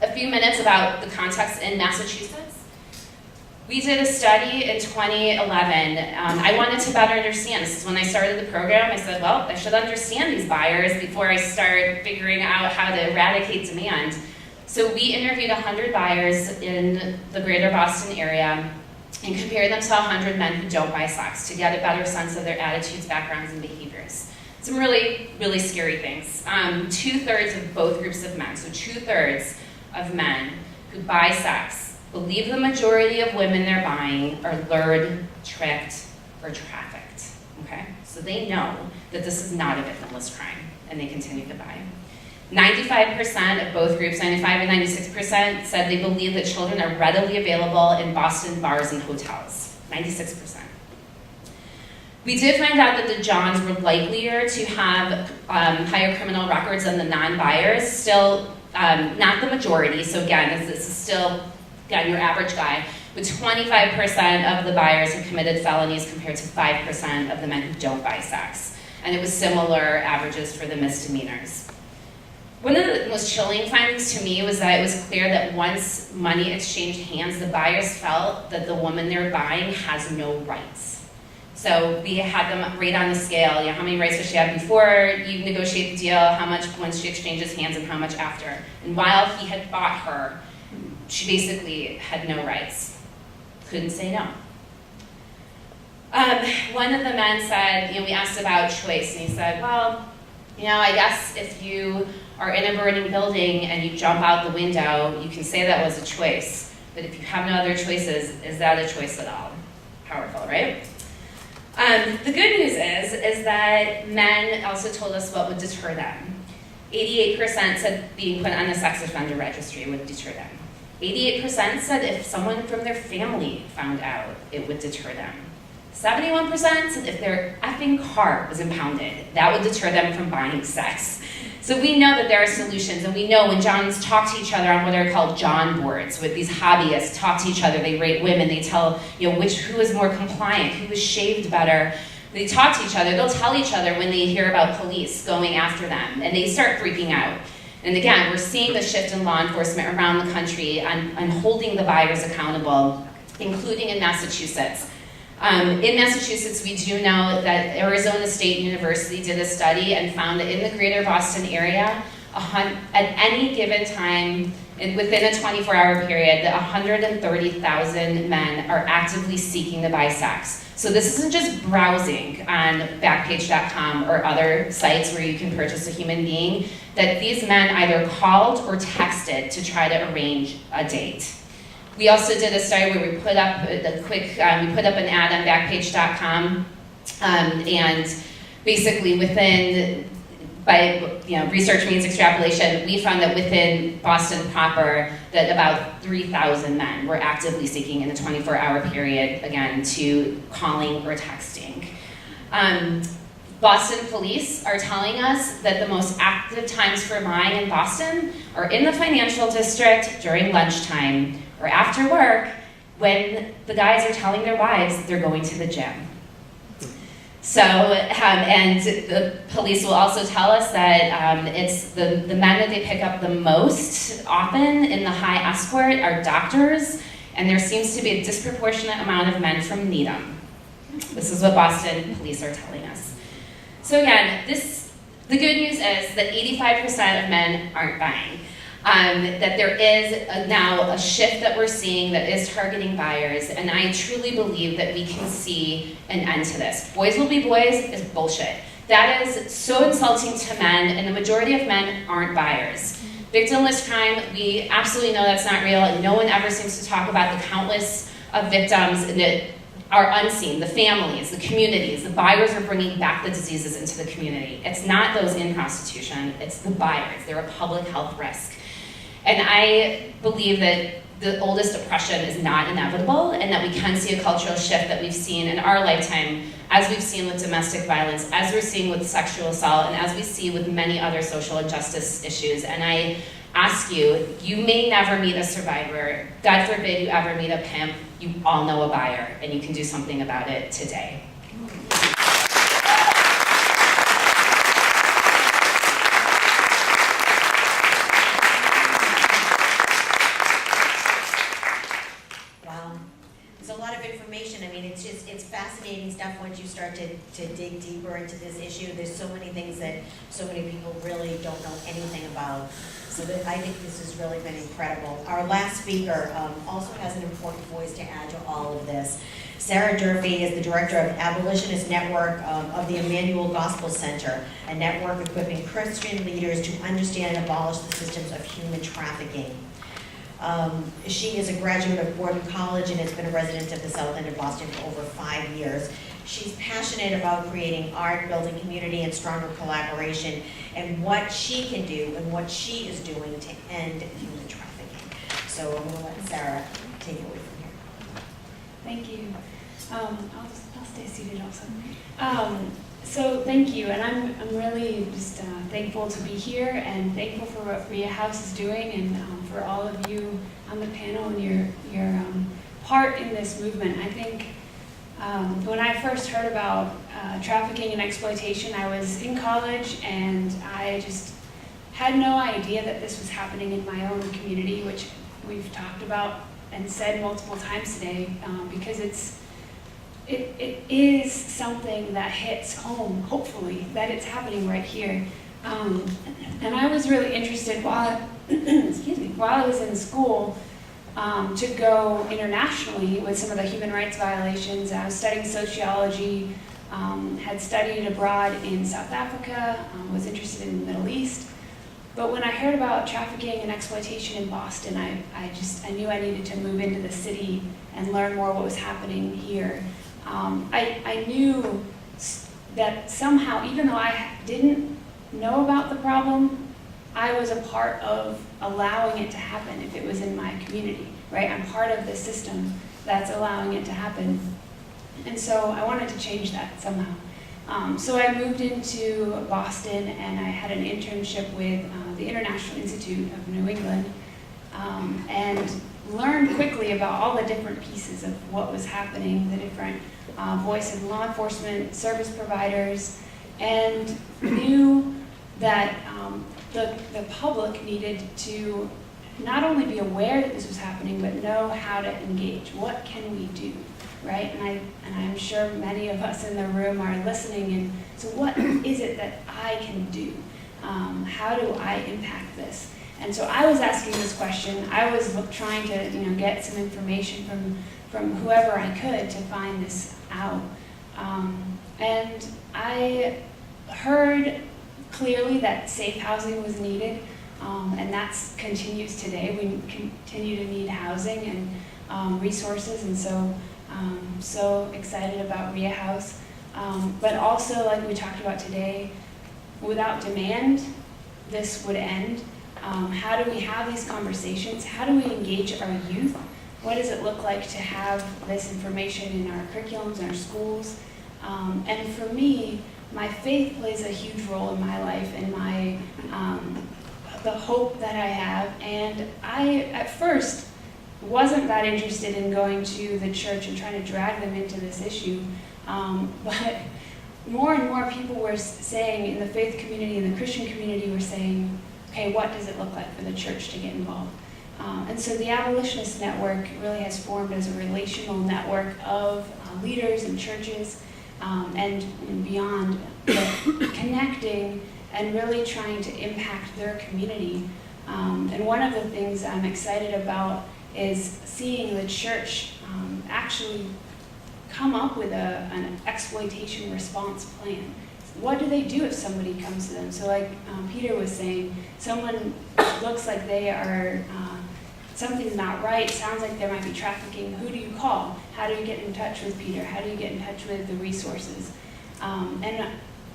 A few minutes about the context in Massachusetts. We did a study in 2011. I wanted to better understand. This is when I started the program. I said, well, I should understand these buyers before I start figuring out how to eradicate demand. So we interviewed 100 buyers in the greater Boston area and compared them to 100 men who don't buy sex to get a better sense of their attitudes, backgrounds, and behaviors. some really, really scary things. 2/3 of both groups of men, so 2/3 of men who buy sex believe the majority of women they're buying are lured, tricked, or trafficked, okay? So they know that this is not a victimless crime, and they continue to buy. 95% of both groups, 95 and 96%, said they believe that children are readily available in Boston bars and hotels, 96%. We did find out that the Johns were likelier to have higher criminal records than the non-buyers, still not the majority, so again, this is still, again, your average guy, but 25% of the buyers have committed felonies compared to 5% of the men who don't buy sex. And it was similar averages for the misdemeanors. One of the most chilling findings to me was that it was clear that once money exchanged hands, the buyers felt that the woman they're buying has no rights. So we had them rate on the scale, how many rights does she have before you negotiate the deal, how much once she exchanges hands, and how much after. And while he had bought her, she basically had no rights. Couldn't say no. One of the men said, we asked about choice, and he said, well, I guess if you are in a burning building and you jump out the window, you can say that was a choice. But if you have no other choices, is that a choice at all? Powerful, right? The good news is that men also told us what would deter them. 88% said being put on the sex offender registry would deter them. 88% said if someone from their family found out, it would deter them. 71% said if their effing car was impounded, that would deter them from buying sex. So we know that there are solutions, and we know when Johns talk to each other on what are called John boards, with these hobbyists talk to each other, they rate women, they tell who is more compliant, who is shaved better. They talk to each other, they'll tell each other when they hear about police going after them, and they start freaking out. And again, we're seeing the shift in law enforcement around the country on holding the buyers accountable, including in Massachusetts. In Massachusetts, we do know that Arizona State University did a study and found that in the greater Boston area, at any given time, within a 24-hour period, that 130,000 men are actively seeking to buy sex. So this isn't just browsing on Backpage.com or other sites where you can purchase a human being, that these men either called or texted to try to arrange a date. We also did a study where we put up we put up an ad on Backpage.com, and basically research means extrapolation, we found that within Boston proper, that about 3,000 men were actively seeking in a 24-hour period, again, to calling or texting. Boston police are telling us that the most active times for buying in Boston are in the financial district during lunchtime or after work when the guys are telling their wives they're going to the gym. So, and the police will also tell us that it's the men that they pick up the most often in the high escort are doctors, and there seems to be a disproportionate amount of men from Needham. This is what Boston police are telling us. So again, the good news is that 85% of men aren't buying. That there is now a shift that we're seeing that is targeting buyers, and I truly believe that we can see an end to this. Boys will be boys is bullshit. That is so insulting to men, and the majority of men aren't buyers. Victimless crime, we absolutely know that's not real, and no one ever seems to talk about the countless of victims that are unseen, the families, the communities. The buyers are bringing back the diseases into the community. It's not those in prostitution, it's the buyers. They're a public health risk. And I believe that the oldest oppression is not inevitable, and that we can see a cultural shift that we've seen in our lifetime, as we've seen with domestic violence, as we're seeing with sexual assault, and as we see with many other social injustice issues. And I ask you, you may never meet a survivor. God forbid you ever meet a pimp. You all know a buyer, and you can do something about it today. It's fascinating stuff once you start to dig deeper into this issue. There's so many things that so many people really don't know anything about. So I think this has really been incredible. Our last speaker also has an important voice to add to all of this. Sarah Durfey is the director of Abolitionist Network of the Emmanuel Gospel Center, a network equipping Christian leaders to understand and abolish the systems of human trafficking. She is a graduate of Gordon College and has been a resident of the South End of Boston for over 5 years. She's passionate about creating art, building community, and stronger collaboration, and what she can do and what she is doing to end human trafficking. So I'm going to let Sarah take it away from here. Thank you. I'll stay seated also. So thank you, and I'm really just thankful to be here and thankful for what RIA House is doing and for all of you on the panel and your part in this movement. I think when I first heard about trafficking and exploitation, I was in college and I just had no idea that this was happening in my own community, which we've talked about and said multiple times today, because it is something that hits home, hopefully, that it's happening right here. And I was really interested while I was in school to go internationally with some of the human rights violations. I was studying sociology, had studied abroad in South Africa, was interested in the Middle East. But when I heard about trafficking and exploitation in Boston, I knew I needed to move into the city and learn more what was happening here. I knew that somehow, even though I didn't know about the problem, I was a part of allowing it to happen if it was in my community, right? I'm part of the system that's allowing it to happen. And so I wanted to change that somehow. So I moved into Boston and I had an internship with the International Institute of New England and learned quickly about all the different pieces of what was happening, the different voice of law enforcement, service providers, and knew that the public needed to not only be aware that this was happening, but know how to engage. What can we do, right? And I'm sure many of us in the room are listening, and so what is it that I can do? How do I impact this? And so I was asking this question. I was trying to get some information from whoever I could to find this out. And I heard clearly that safe housing was needed, and that continues today. We continue to need housing and resources, and so excited about RIA House. But also, like we talked about today, without demand, this would end. How do we have these conversations? How do we engage our youth? What does it look like to have this information in our curriculums, in our schools? And for me, my faith plays a huge role in my life and my the hope that I have. And I, at first, wasn't that interested in going to the church and trying to drag them into this issue. But more and more people were saying in the faith community and the Christian community were saying, okay, what does it look like for the church to get involved? And so the Abolitionist Network really has formed as a relational network of leaders and churches and beyond, connecting and really trying to impact their community. And one of the things I'm excited about is seeing the church actually come up with an exploitation response plan. What do they do if somebody comes to them? So like Peter was saying, someone looks like they are, something's not right, sounds like there might be trafficking. Who do you call? How do you get in touch with Peter? How do you get in touch with the resources? And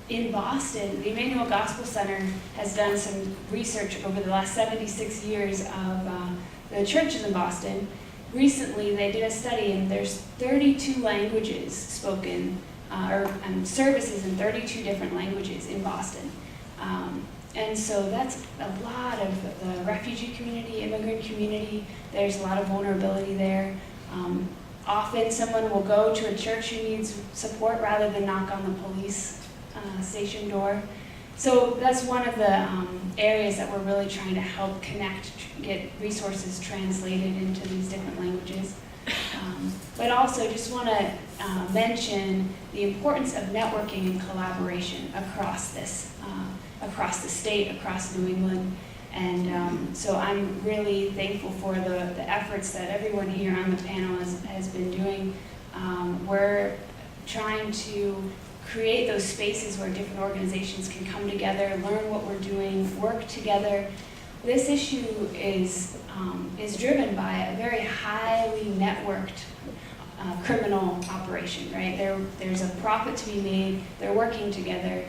in Boston, the Emmanuel Gospel Center has done some research over the last 76 years of the churches in Boston. Recently, they did a study, and there's 32 languages spoken, or services in 32 different languages in Boston. And so that's a lot of the refugee community, immigrant community. There's a lot of vulnerability there. Often someone will go to a church who needs support rather than knock on the police station door. So that's one of the areas that we're really trying to help connect, get resources translated into these different languages. But also just want to mention the importance of networking and collaboration across this, across the state, across New England. And so I'm really thankful for the efforts that everyone here on the panel has been doing. We're trying to create those spaces where different organizations can come together, learn what we're doing, work together. This issue is driven by a very highly networked criminal operation, right? There's a profit to be made, they're working together.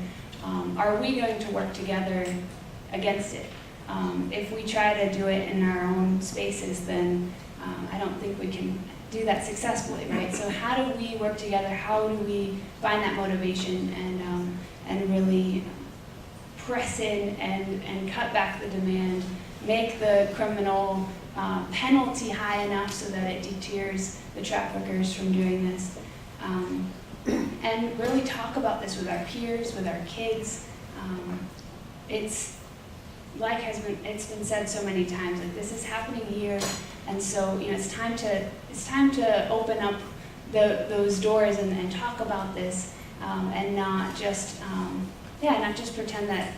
Are we going to work together against it? If we try to do it in our own spaces, then I don't think we can do that successfully, right? So how do we work together? How do we find that motivation and really press in and cut back the demand, make the criminal penalty high enough so that it deters the traffickers from doing this, and really talk about this with our peers, with our kids. It's been said so many times, like this is happening here, and so it's time to open up those doors and talk about this, and not just pretend that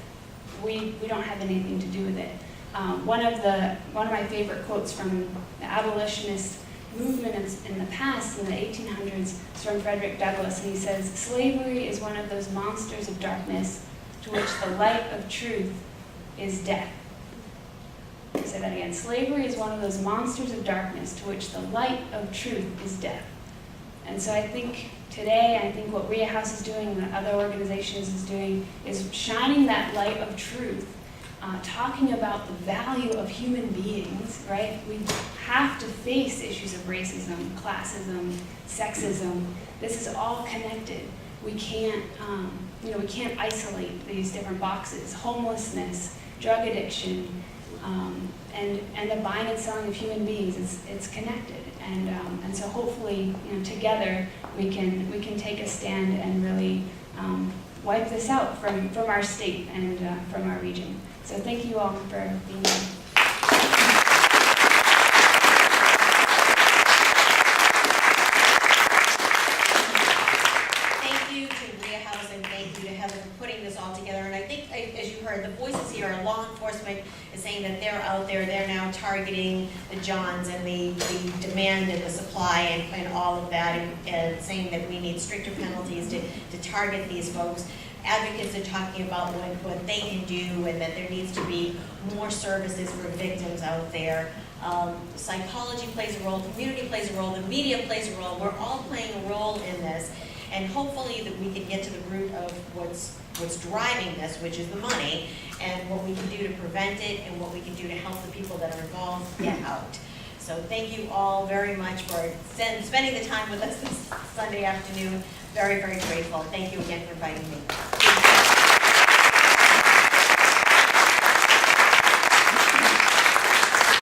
we don't have anything to do with it. One of my favorite quotes from the abolitionist movement in the past, in the 1800s, is from Frederick Douglass, and he says, "Slavery is one of those monsters of darkness to which the light of truth is death." I'll say that again. Slavery is one of those monsters of darkness to which the light of truth is death. And so I think today, what RIA House is doing, and other organizations is doing, is shining that light of truth, talking about the value of human beings, right? We have to face issues of racism, classism, sexism. This is all connected. We can't isolate these different boxes. Homelessness, drug addiction, and the buying and selling of human beings, it's connected. And so hopefully, together we can take a stand and really wipe this out from our state and from our region. So thank you all for being here. Thank you to RIA House and thank you to Heather for putting this all together. And I think, as you heard, the voices here are law enforcement is saying that they're out there, they're now targeting the Johns and the demand and the supply and all of that, and saying that we need stricter penalties to target these folks. Advocates are talking about what they can do and that there needs to be more services for victims out there. Psychology plays a role, community plays a role, the media plays a role. We're all playing a role in this, and hopefully that we can get to the root of what's driving this, which is the money, and what we can do to prevent it and what we can do to help the people that are involved get out. So thank you all very much for spending the time with us this Sunday afternoon. Very, very grateful. Thank you again for inviting me.